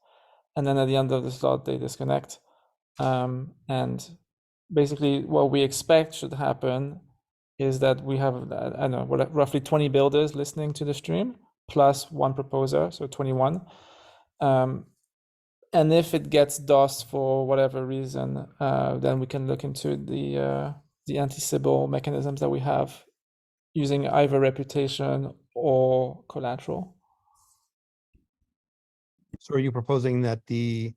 D: and then at the end of the slot, they disconnect. And basically, what we expect should happen is that we have, I don't know, roughly 20 builders listening to the stream, plus one proposer, so 21. And if it gets DOS for whatever reason, then we can look into the anti-Sybil mechanisms that we have using either reputation or collateral.
H: So are you proposing that in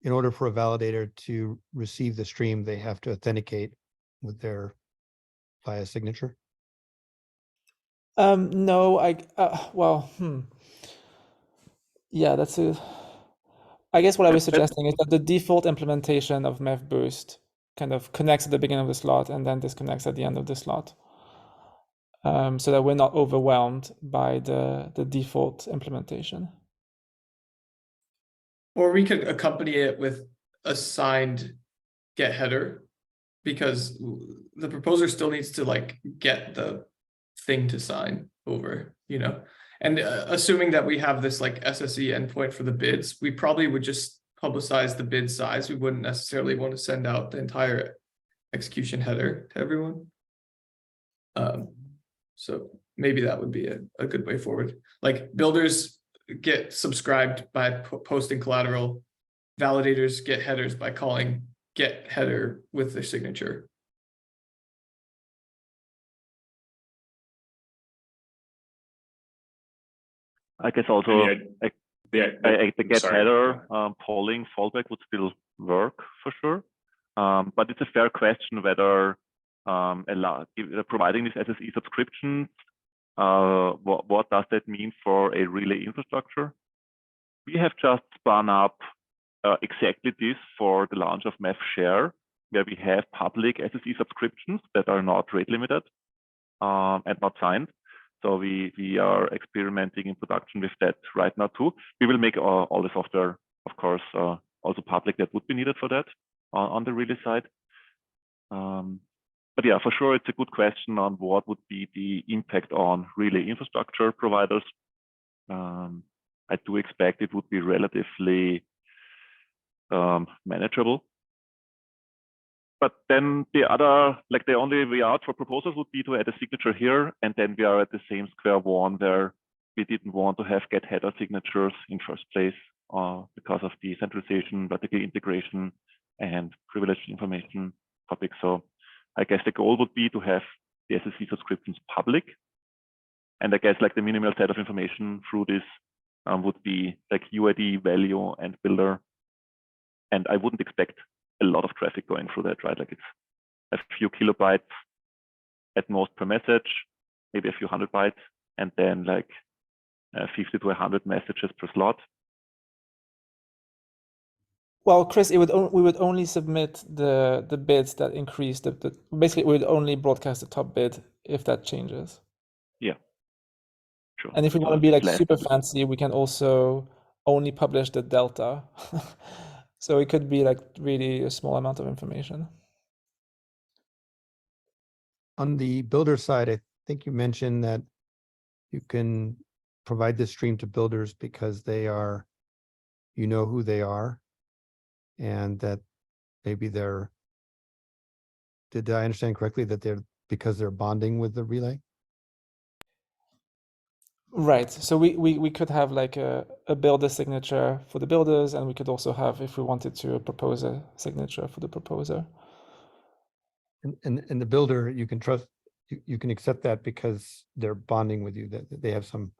H: order for a validator to receive the stream, they have to authenticate with their via signature?
D: No, yeah, I guess what I was suggesting is that the default implementation of MevBoost kind of connects at the beginning of the slot and then disconnects at the end of the slot, so that we're not overwhelmed by the default implementation.
E: Or we could accompany it with a signed get header, because the proposer still needs to like get the thing to sign over, you know. And assuming that we have this like SSE endpoint for the bids, we probably would just publicize the bid size. We wouldn't necessarily want to send out the entire execution header to everyone. So maybe that would be a good way forward. Like builders get subscribed by posting collateral, validators get headers by calling get header with their signature.
C: I guess also
A: The
C: the get
A: sorry.
C: header polling fallback would still work for sure. But it's a fair question whether providing these SSE subscriptions, what does that mean for a relay infrastructure? We have just spun up exactly this for the launch of MEF Share, where we have public SSE subscriptions that are not rate limited and not signed. So we are experimenting in production with that right now too. We will make all the software, of course, also public that would be needed for that on the Relay side. But yeah, for sure, it's a good question on what would be the impact on Relay infrastructure providers. I do expect it would be relatively manageable. But then the other, like the only way out for proposals would be to add a signature here, and then we are at the same square one where we didn't want to have get header signatures in first place because of the centralization, vertical integration, and privileged information topic. So I guess the goal would be to have the SSE subscriptions public. And I guess like the minimal set of information through this would be like UID, value, and builder. And I wouldn't expect a lot of traffic going through that, right? Like it's a few kilobytes at most per message, maybe a few hundred bytes, and then like 50 to 100 messages per slot.
D: Well, Chris, we would only submit the bids that increase basically we would only broadcast the top bid if that changes.
C: Yeah, sure.
D: And if we
C: So
D: want to be like
C: less.
D: super fancy, we can also only publish the delta. So it could be like really a small amount of information.
H: On the builder side, I think you mentioned that you can provide this stream to builders because they are, you know who they are, and that maybe they're, did I understand correctly that they're, because they're bonding with the relay?
D: Right. So we could have like a builder signature for the builders, and we could also have, if we wanted to, a proposer signature for the proposer.
H: And the builder, you can trust, you can accept that because they're bonding with you, that they have some,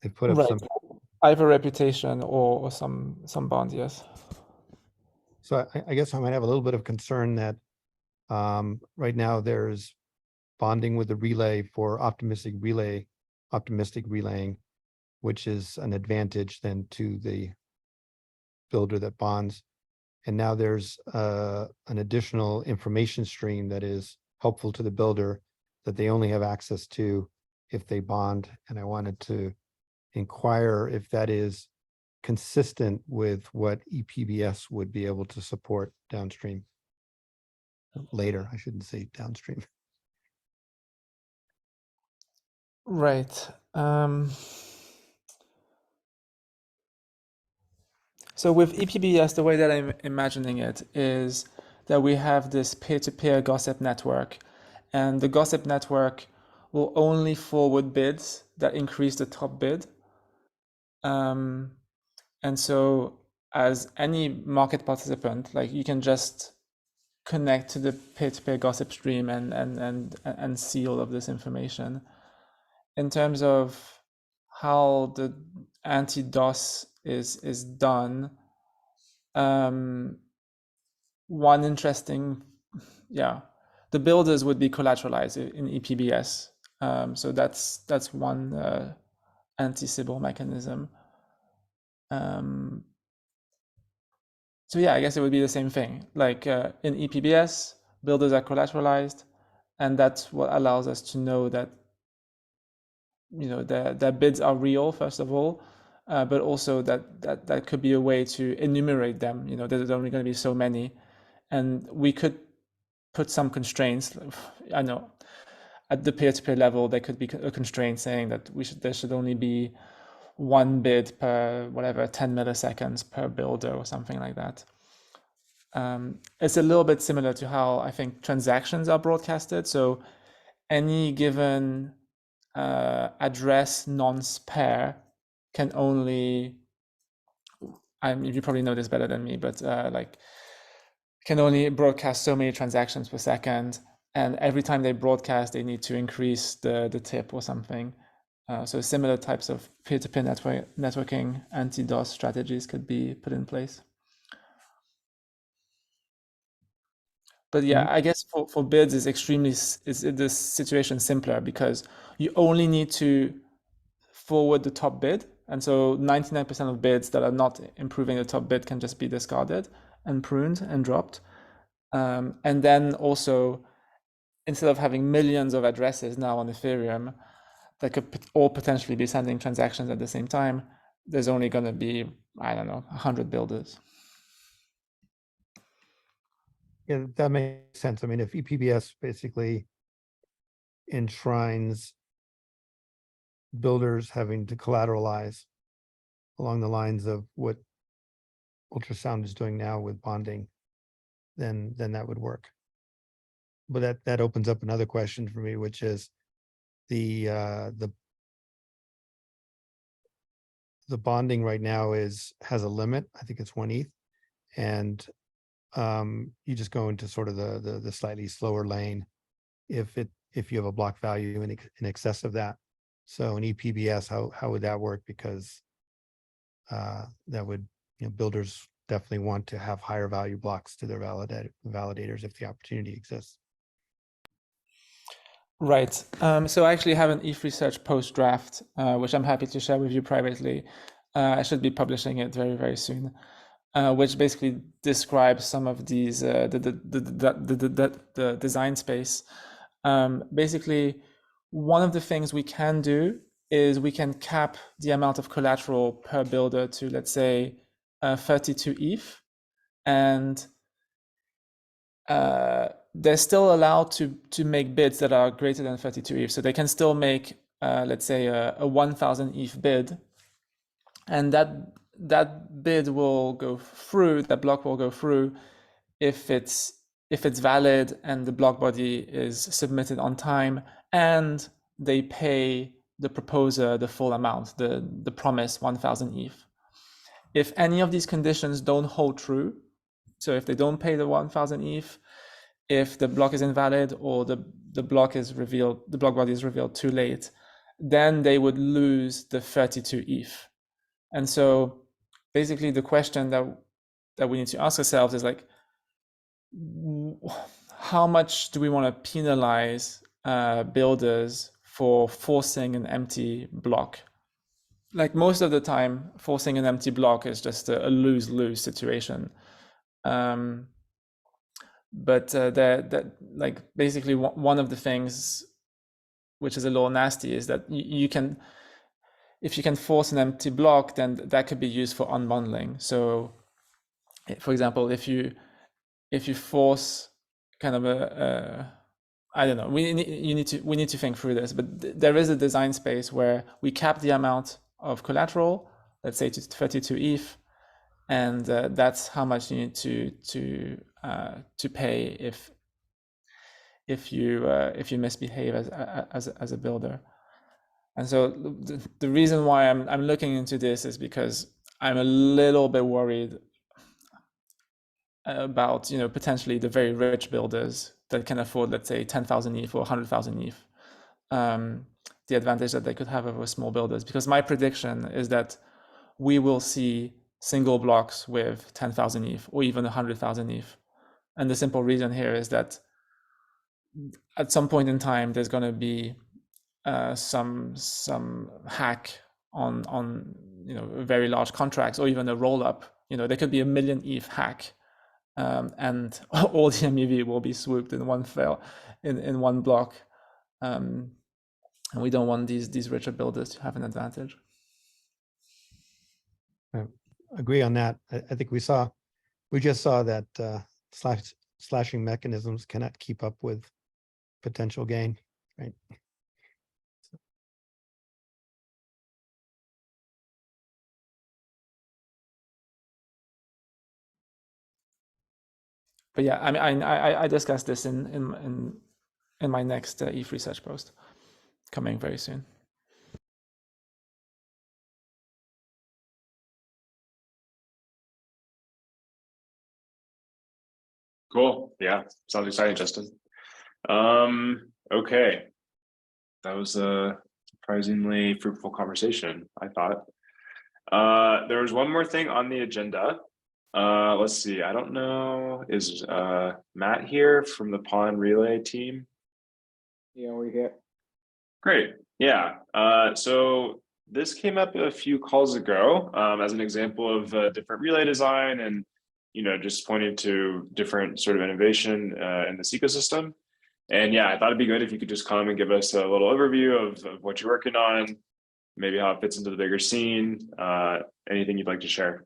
H: they put up
D: Right.
H: some.
D: Either reputation or some bond, yes.
H: So I guess I might have a little bit of concern that right now there's bonding with the relay for optimistic relaying, which is an advantage then to the builder that bonds. And now there's an additional information stream that is helpful to the builder that they only have access to if they bond. And I wanted to inquire if that is consistent with what ePBS would be able to support downstream. Later, I shouldn't say downstream.
D: Right. So with ePBS, the way that I'm imagining it is that we have this peer-to-peer gossip network, and the gossip network will only forward bids that increase the top bid. And so as any market participant, like you can just connect to the peer-to-peer gossip stream and see all of this information. In terms of how the anti-DOS is done, one interesting, the builders would be collateralized in ePBS. So that's one anti-Sybil mechanism. So yeah, I guess it would be the same thing. Like in ePBS, builders are collateralized, and that's what allows us to know that their bids are real, first of all, but also that could be a way to enumerate them. There's only going to be so many, and we could put some constraints. I know at the peer-to-peer level, there could be a constraint saying that there should only be one bid per 10 milliseconds per builder or something like that. It's a little bit similar to how I think transactions are broadcasted. So any given address nonce pair can only, you probably know this better than me, but can only broadcast so many transactions per second, and every time they broadcast they need to increase the tip or something. So similar types of peer-to-peer networking anti-DOS strategies could be put in place. But yeah, I guess for bids is this situation simpler because you only need to forward the top bid And so 99% of bids that are not improving the top bid can just be discarded and pruned and dropped. And then also, instead of having millions of addresses now on Ethereum that could all potentially be sending transactions at the same time, there's only going to be, I don't know, 100 builders.
H: Yeah, that makes sense. I mean, if EPBS basically enshrines builders having to collateralize along the lines of what ultrasound is doing now with bonding, then that would work. But that opens up another question for me, which is the bonding right now has a limit. I think it's 1 ETH, and you just go into sort of the slightly slower lane if you have a block value in excess of that. So in EPBS, how would that work? Because that would, builders definitely want to have higher value blocks to their validators if the opportunity exists.
D: Right. So I actually have an ETH research post draft, which I'm happy to share with you privately. I should be publishing it very, very soon, which basically describes some of these the design space. Basically, one of the things we can do is we can cap the amount of collateral per builder to, let's say, 32 ETH, and they're still allowed to make bids that are greater than 32 ETH. So they can still make, let's say, a 1,000 ETH bid, and that bid will go through. That block will go through if it's valid and the block body is submitted on time, and they pay the proposer the full amount, the promised 1,000 ETH. If any of these conditions don't hold true, so if they don't pay the 1,000 ETH, if the block is invalid, or the block is revealed, the block body is revealed too late, then they would lose the 32 ETH. And so basically the question that we need to ask ourselves is like, how much do we want to penalize builders for forcing an empty block? Like most of the time, forcing an empty block is just a lose-lose situation. But that like basically one of the things which is a little nasty is that you can, if you can force an empty block, then that could be used for unbundling. So, for example, if you force kind of I don't know, we need to think through this, but there is a design space where we cap the amount of collateral, let's say to 32 ETH, and that's how much you need to pay if you misbehave as a builder. And so the reason why I'm looking into this is because I'm a little bit worried about potentially the very rich builders that can afford, let's say, 10,000 ETH or 100,000 ETH, the advantage that they could have over small builders. Because my prediction is that we will see single blocks with 10,000 ETH or even 100,000 ETH. And the simple reason here is that at some point in time, there's going to be some hack on very large contracts, or even a roll up. There could be a 1 million ETH hack, and all the MEV will be swooped in one in one block. And we don't want these richer builders to have an advantage.
H: I agree on that. I think we just saw that slashing mechanisms cannot keep up with potential gain, right?
D: But yeah, I mean, I discussed this in my next ETH research post, coming very soon.
A: Cool. Yeah, sounds exciting, Justin. Okay. That was a surprisingly fruitful conversation, I thought. There was one more thing on the agenda. Let's see. I don't know. Is Matt here from the Pawn Relay team?
F: Yeah, we're here.
A: Great. Yeah. So this came up a few calls ago as an example of a different relay design, and just pointed to different sort of innovation in this ecosystem. And yeah, I thought it'd be good if you could just come and give us a little overview of what you're working on, maybe how it fits into the bigger scene, anything you'd like to share.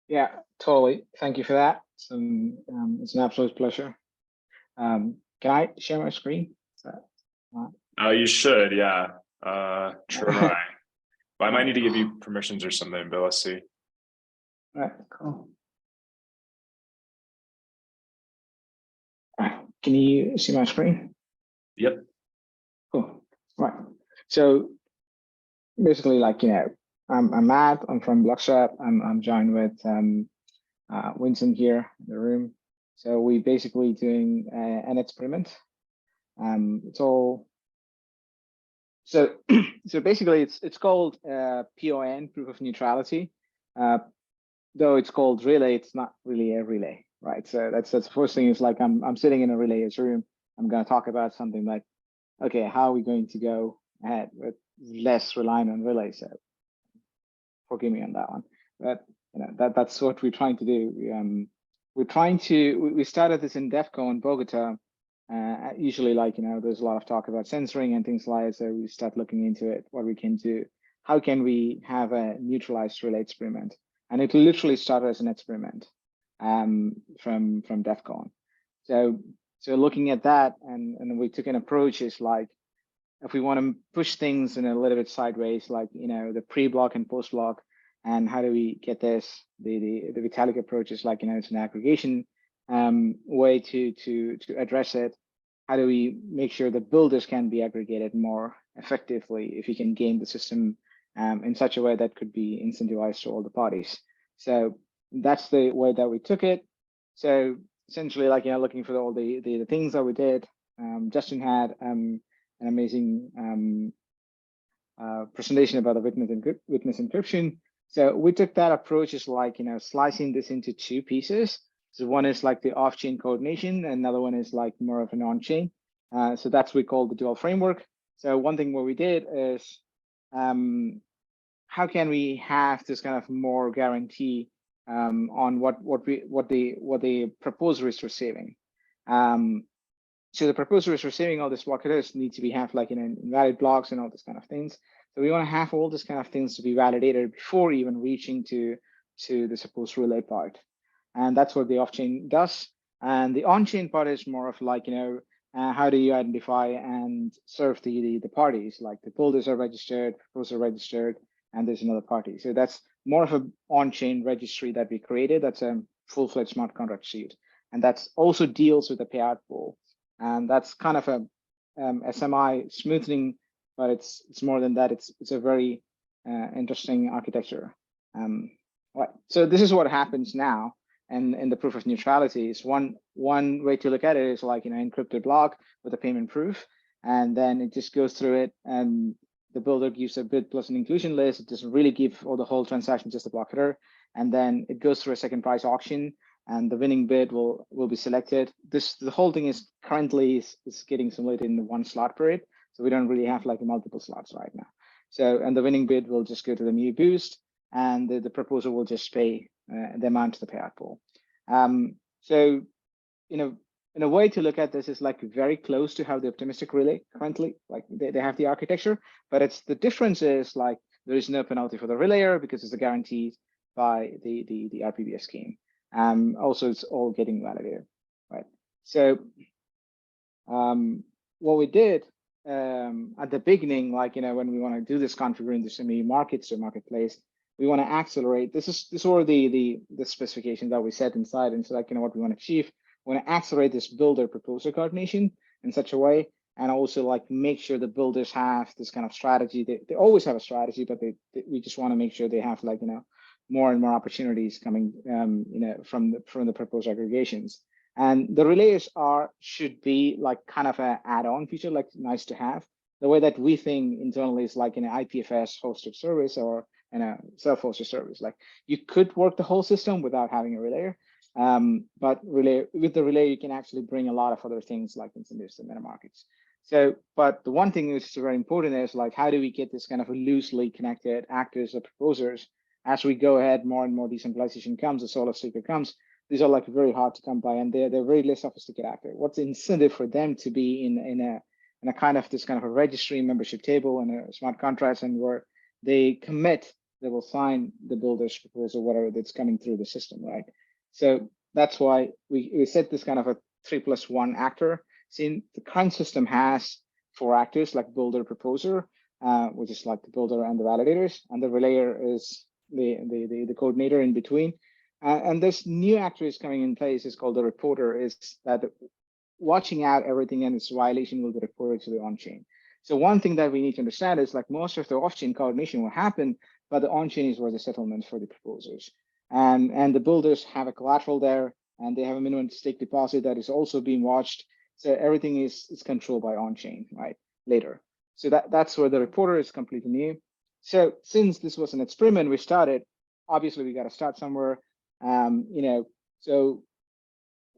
J: Yeah, totally. Thank you for that. It's an absolute pleasure. Can I share my screen?
A: You should, yeah. Try. But I might need to give you permissions or something, but let's see.
J: All right, cool. All right, can you see my screen?
A: Yep.
J: Cool. Right. So basically, I'm Matt. I'm from Blockstrap. I'm joined with Vincent here in the room. So we basically doing an experiment. It's all so basically it's called PON, proof of neutrality. Though it's called relay, it's not really a relay, right? So that's the first thing. Is like I'm sitting in a relayer's room. I'm going to talk about something like, okay, how are we going to go ahead with less relying on relay? So forgive me on that one, but that's what we're trying to do. We started this in DEF CON Bogota. Usually, there's a lot of talk about censoring and things like that. So we start looking into it, what we can do. How can we have a neutralized relay experiment? And it literally started as an experiment from DEF CON. So looking at that, and we took an approach is like, if we want to push things in a little bit sideways, like the pre-block and post-block, and how do we get this? The Vitalik approach is like it's an aggregation way to address it. How do we make sure that builders can be aggregated more effectively if you can game the system in such a way that could be incentivized to all the parties? So that's the way that we took it. So essentially, looking for all the things that we did. Justin had an amazing presentation about the witness encryption. So we took that approach is slicing this into two pieces. So one is like the off-chain coordination, and another one is like more of an on-chain. So that's what we call the dual framework. So one thing what we did is, how can we have this kind of more guarantee on what the proposer is receiving? So the proposer is receiving all this block headers need to be have invalid blocks and all this kind of things. So we want to have all this kind of things to be validated before even reaching to the supposed relay part. And that's what the off-chain does. And the on-chain part is more of how do you identify and serve the parties, like the builders are registered, proposer registered, and there's another party. So that's more of an on-chain registry that we created. That's a full-fledged smart contract suite. And that's also deals with the payout pool. And that's kind of a SMI smoothing, but it's more than that. It's a very interesting architecture. Right. So this is what happens now. And in the proof of neutrality is one way to look at it is encrypted block with a payment proof, and then it just goes through it, and the builder gives a bid plus an inclusion list. It doesn't really give all the whole transaction, just a block header, and then it goes through a second price auction, and the winning bid will be selected. The whole thing is currently is getting simulated in the one slot period, so we don't really have multiple slots right now. So and the winning bid will just go to the new boost, and the proposer will just pay the amount to the payout pool. So, in a way to look at this is very close to how the optimistic relay currently, they have the architecture, but it's the difference is there is no penalty for the relayer because it's guaranteed by the RPBS scheme. Also, it's all getting validated, right? So, what we did at the beginning, when we want to do this configuring this markets or marketplace, we want to accelerate. This were the specifications that we set inside, and so what we want to achieve. We want to accelerate this builder proposer coordination in such a way, and also make sure the builders have this kind of strategy. They always have a strategy, but we just want to make sure they have more and more opportunities coming from the proposed aggregations. And the relayers should be kind of an add-on feature, nice to have. The way that we think internally is an IPFS hosted service or in a self-hosted service. You could work the whole system without having a relayer, but with the relay you can actually bring a lot of other things like incentives and meta markets. So, but the one thing which is very important is like, how do we get this kind of a loosely connected actors or proposers as we go ahead, more and more decentralization comes, the Solus sticker comes. These are like very hard to come by, and they're very less sophisticated actor. What's the incentive for them to be in a kind of this kind of a registry membership table and a smart contracts, and where they commit, they will sign the builder's proposal, whatever that's coming through the system, right? So that's why we set this kind of a 3+1 actor. Since the current system has 4 actors, like builder, proposer, which is like the builder and the validators, and the relayer is the coordinator in between. And this new actor is coming in place, is called the reporter, is that watching out everything and its violation will be reported to the on-chain. So one thing that we need to understand is like most of the off-chain coordination will happen, but the on-chain is where the settlement for the proposers. And the builders have a collateral there, and they have a minimum stake deposit that is also being watched. So everything is controlled by on-chain, right, later. So that's where the reporter is completely new. So since this was an experiment we started, obviously we got to start somewhere. So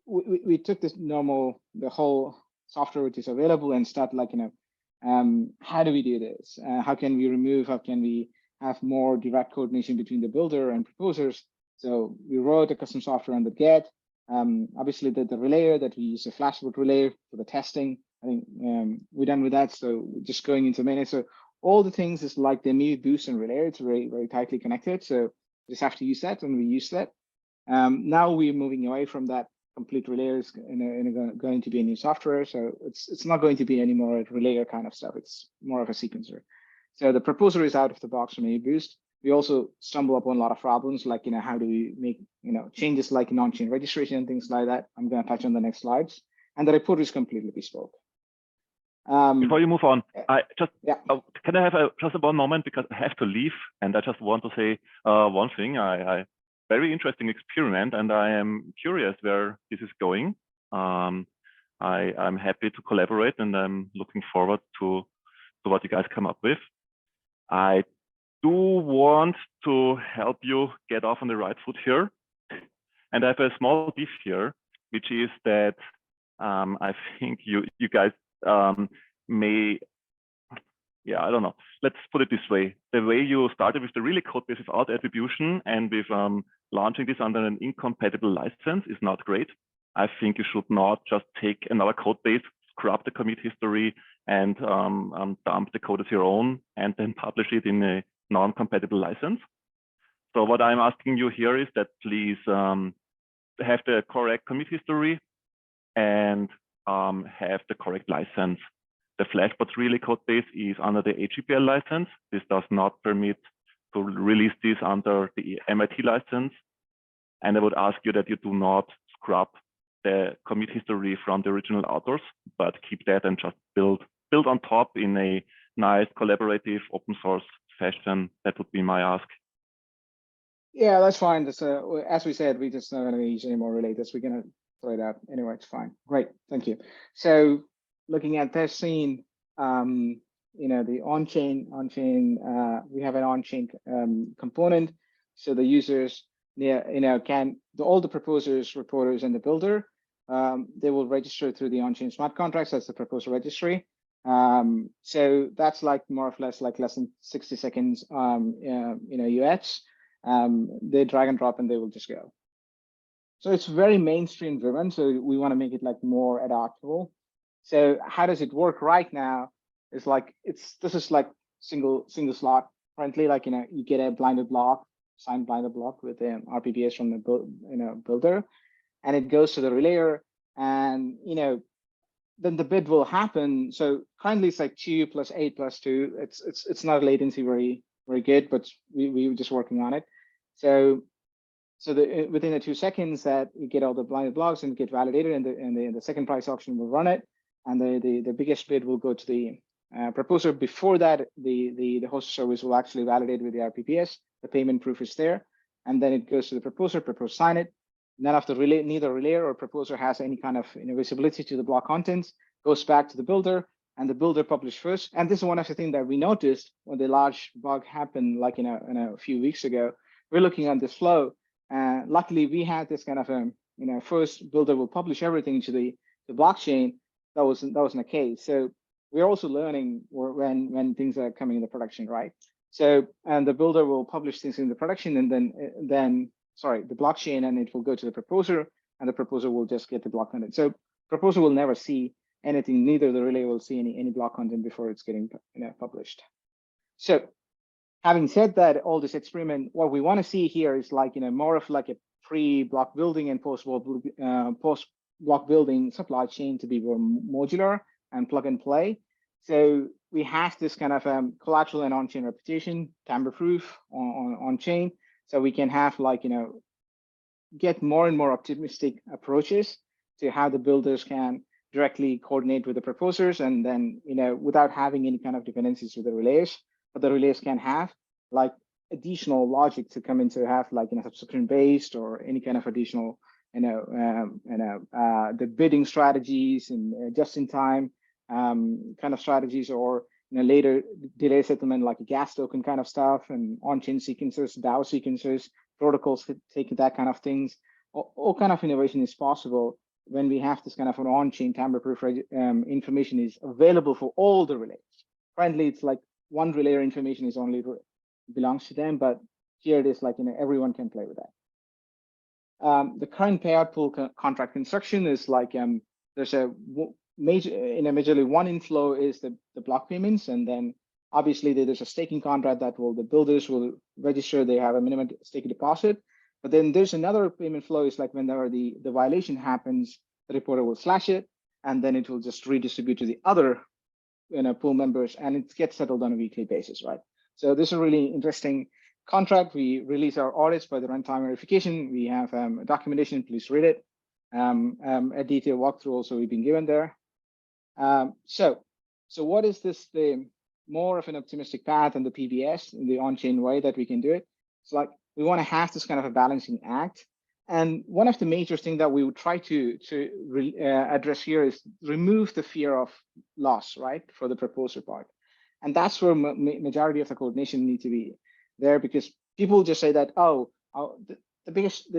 J: we took this the whole software which is available and start like, how do we do this? How can we have more direct coordination between the builder and proposers? So we wrote a custom software on the Get. Obviously the relayer that we use a Flashbook relayer for the testing. I think we're done with that. So just going into mainnet. So all the things is like the MU boost and relayer. It's very, very tightly connected. So we just have to use that, and we use that. Now we're moving away from that. Complete relayer is going to be a new software. So it's not going to be any more a relayer kind of stuff. It's more of a sequencer. So the proposer is out of the box from MU boost. We also stumble upon a lot of problems, like, how do we make, changes like in on-chain registration and things like that. I'm going to touch on the next slides. And the report is completely bespoke.
C: Before you move on, I just
J: Yeah.
C: can I have just one moment, because I have to leave, and I just want to say one thing. I very interesting experiment, and I am curious where this is going. I'm happy to collaborate, and I'm looking forward to what you guys come up with. I do want to help you get off on the right foot here, and I have a small beef here, which is that I think you guys may, I don't know. Let's put it this way. The way you started with the Relay code base without attribution and with launching this under an incompatible license is not great. I think you should not just take another code base, scrub the commit history, and dump the code as your own, and then publish it in a non-compatible license. So what I'm asking you here is that please have the correct commit history and have the correct license. The Flashbots Relay code base is under the AGPL license. This does not permit to release this under the MIT license. And I would ask you that you do not scrub the commit history from the original authors, but keep that and just build on top in a nice collaborative open source fashion. That would be my ask.
J: Yeah, that's fine. That's as we said, we just not going to use any more relators. We're going to throw it out anyway. It's fine. Great, thank you. So looking at this scene, the on-chain, we have an on-chain component. So the users, all the proposers, reporters, and the builder, they will register through the on-chain smart contracts as the proposer registry. So that's like more or less like less than 60 seconds, UX. They drag and drop and they will just go. So it's very mainstream driven. So we want to make it like more adaptable. So how does it work right now? It's like this is like single slot. Currently, like you get a blinded block, signed blinded block with the RPPS from the builder, and it goes to the relayer, and then the bid will happen. So currently it's like 2 + 8 + 2. It's not latency very good, but we were just working on it. So within the 2 seconds that you get all the blinded blocks and get validated, and the second price auction will run it, and the biggest bid will go to the proposer. Before that, the host service will actually validate with the RPPS. The payment proof is there, and then it goes to the proposer. Proposer sign it. None of the neither relayer or proposer has any kind of visibility to the block contents. Goes back to the builder, and the builder publish first. And this is one of the things that we noticed when the large bug happened, like in a few weeks ago. We're looking at this flow. Luckily, we had this kind of first builder will publish everything to the blockchain. That wasn't the case. So we're also learning when things are coming into production, right? So, and the builder will publish things in the production, and then the blockchain, and it will go to the proposer, and the proposer will just get the block content. So proposer will never see anything, neither the relay will see any block content before it's getting published. So having said that, all this experiment, what we want to see here is like, more of like a pre-block building and post-block building supply chain to be more modular and plug and play. So we have this kind of collateral and on-chain reputation, tamper-proof on-chain. So we can have like, get more and more optimistic approaches to how the builders can directly coordinate with the proposers, and then, without having any kind of dependencies with the relays, but the relays can have like additional logic to come into have like, subscription based or any kind of additional, the bidding strategies and just in time kind of strategies, or later delay settlement like a gas token kind of stuff, and on-chain sequencers, DAO sequencers, protocols taking that kind of things. All kind of innovation is possible when we have this kind of an on-chain tamper-proof information is available for all the relays. Currently, it's like one relay information is only belongs to them, but here it is like, everyone can play with that. The current payout pool contract construction is like, there's a majorly one inflow is the block payments, and then obviously there's a staking contract that the builders will register, they have a minimum stake deposit. But then there's another payment flow is like whenever the violation happens, the reporter will slash it, and then it will just redistribute to the other pool members, and it gets settled on a weekly basis, right? So this is a really interesting contract. We release our audits by the runtime verification. We have documentation, please read it. A detailed walkthrough also we've been given there. So what is this, the more of an optimistic path and the PBS in the on-chain way that we can do it? It's like, we want to have this kind of a balancing act. And one of the major things that we would try to address here is remove the fear of loss, right, for the proposer part. And that's where majority of the coordination need to be there, because people just say that, oh, the biggest,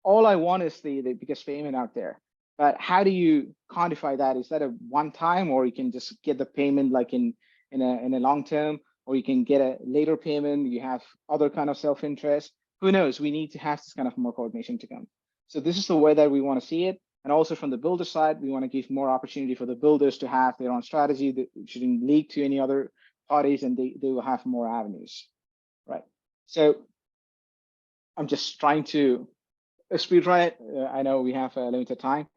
J: all I want is the biggest payment out there. But how do you quantify that? Is that a one time, or you can just get the payment like in a long term, or you can get a later payment, you have other kind of self-interest, who knows? We need to have this kind of more coordination to come. So this is the way that we want to see it. And also from the builder side, we want to give more opportunity for the builders to have their own strategy that shouldn't leak to any other parties, and they will have more avenues, right? So I'm just trying to speed run it. I know we have a limited time.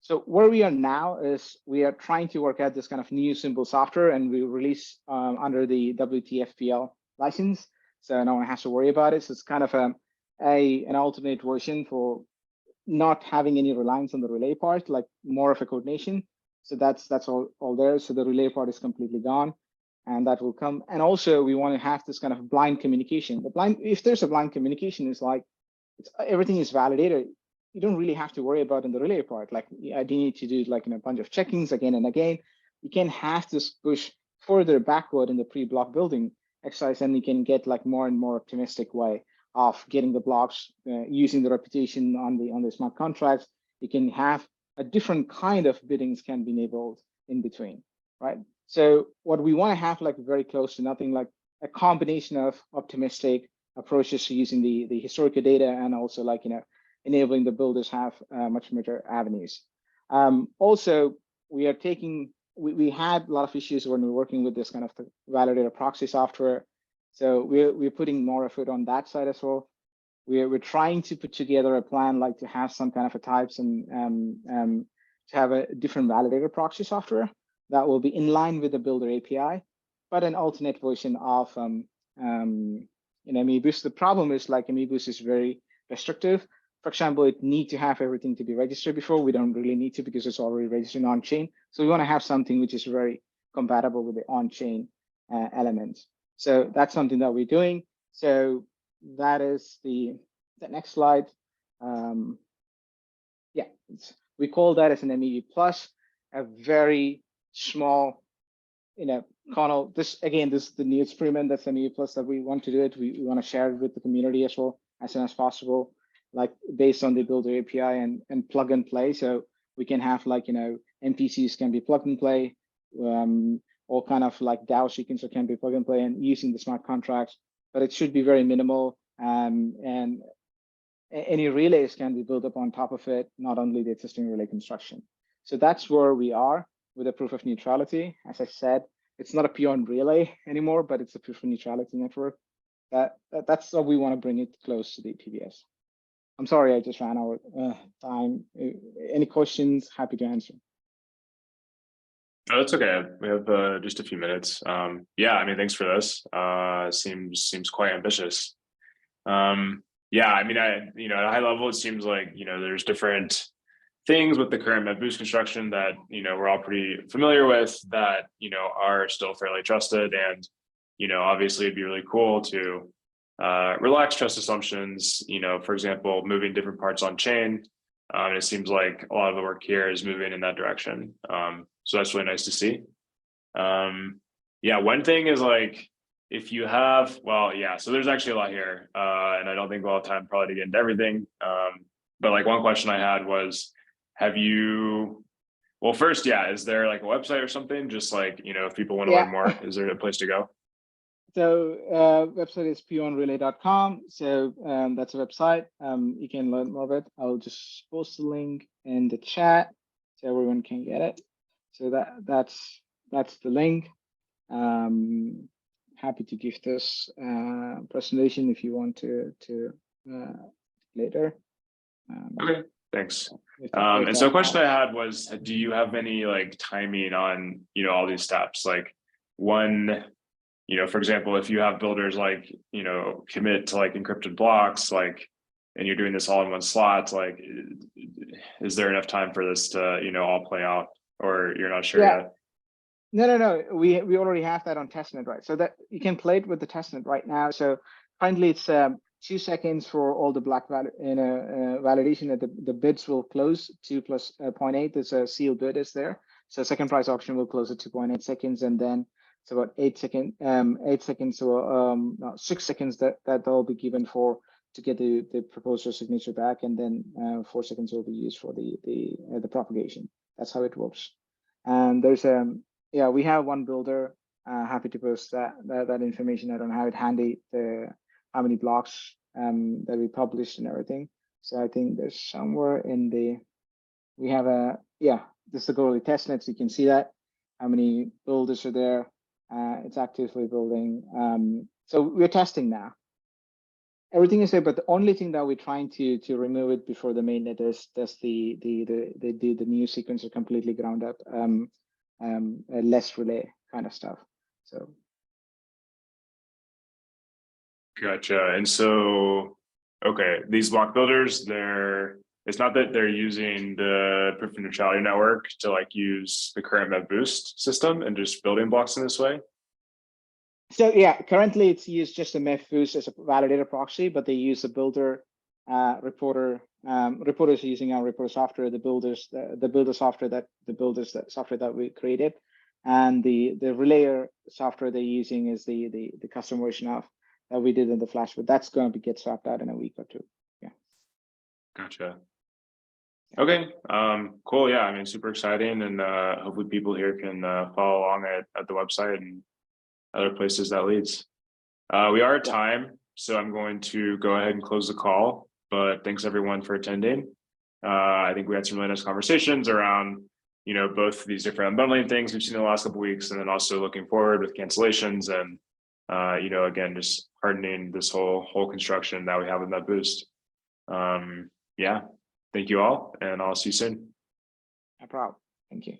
J: So where we are now is we are trying to work out this kind of new simple software, and we release under the WTFPL license. So no one has to worry about it. So it's kind of an alternate version for not having any reliance on the relay part, like more of a coordination. So that's all there. So the relay part is completely gone, and that will come. And also we want to have this kind of blind communication. If there's a blind communication, it's like everything is validated. You don't really have to worry about in the relay part. Like I do need to do like a bunch of checkings again and again. You can have this push further backward in the pre-block building exercise, and you can get like more and more optimistic way of getting the blocks using the reputation on the smart contracts. You can have a different kind of biddings can be enabled in between, right? So what we want to have like very close to nothing, like a combination of optimistic approaches to using the historical data, and also like enabling the builders have much better avenues. Also, we are taking, we had a lot of issues when we were working with this kind of validator proxy software. So we're putting more effort on that side as well. We're trying to put together a plan like to have some kind of a types and to have a different validator proxy software that will be in line with the builder API, but an alternate version of Ameboost. The problem is like Ameboost is very restrictive. For example, it needs to have everything to be registered before. We don't really need to because it's already registered on-chain. So we want to have something which is very compatible with the on-chain elements. So that's something that we're doing. So that is the next slide. Yeah, we call that as an MEV plus, a very small, kernel. This is the new experiment that's MEV plus that we want to do it. We want to share it with the community as well as soon as possible, like based on the builder API and plug and play. So we can have like, NPCs can be plug and play. all kind of like DAO sequencer can be plug and play and using the smart contracts, but it should be very minimal. And any relays can be built up on top of it, not only the existing relay construction. So that's where we are with the proof of neutrality. As I said, it's not a pure relay anymore, but it's a proof of neutrality network. That's how we want to bring it close to the PBS. I'm sorry, I just ran out of time. Any questions? Happy to answer.
A: No, that's okay. We have just a few minutes. Yeah, I mean, thanks for this. Seems quite ambitious. Yeah, I mean, at a high level, it seems like, there's different things with the current MedBoost construction that, we're all pretty familiar with that, are still fairly trusted. And, obviously it'd be really cool to relax trust assumptions, for example, moving different parts on chain. And it seems like a lot of the work here is moving in that direction. So that's really nice to see. Yeah, one thing is like, if you have, so there's actually a lot here, and I don't think we'll have time probably to get into everything. But like one question I had was, first, is there like a website or something? Just like, if people want to learn more, is there a place to go?
J: So website is puonrelay.com. So that's a website. You can learn more of it. I'll just post the link in the chat so everyone can get it. So that's the link. Happy to give this presentation if you want to later.
A: Okay, thanks. And so a question I had was, do you have any like timing on, all these steps? Like one, for example, if you have builders like, commit to like encrypted blocks, like, and you're doing this all in one slot, like, is there enough time for this to, all play out, or you're not sure yet?
J: No. We already have that on testnet, right? So that you can play it with the testnet right now. So currently it's 2 seconds for all the block validation that the bids will close 2 plus 0.8. There's a sealed bid is there. So second price auction will close at 2.8 seconds, and then it's about 8 seconds. 6 seconds that they'll be given for to get the proposer signature back, and then 4 seconds will be used for the propagation. That's how it works. And there's we have one builder. Happy to post that information. I don't have it handy. How many blocks that we published and everything. So I think there's somewhere in we have this is the Goerli testnet. So you can see that how many builders are there. It's actively building. So we're testing now. Everything is there, but the only thing that we're trying to remove it before the mainnet is the new sequencer completely ground up, less relay kind of stuff. So.
A: Gotcha. And so, okay, these block builders, it's not that they're using the proof of neutrality network to like use the current MedBoost system and just building blocks in this way.
J: So currently it's used just a MedBoost as a validator proxy, but they use the builder reporter. Reporters are using our reporter software, the builder software that we created, and the relayer software they're using is the custom version of that we did in the Flash, but that's going to get swapped out in a week or two. Yeah.
A: Gotcha. Okay. Cool. Yeah. I mean, super exciting, and hopefully people here can follow along at the website and other places that leads. We are at time, so I'm going to go ahead and close the call. But thanks everyone for attending. I think we had some really nice conversations around, both these different unbundling things we've seen in the last couple of weeks, and then also looking forward with cancellations and, again, just hardening this whole construction that we have with MedBoost. Yeah, thank you all, and I'll see you soon.
J: No problem. Thank you.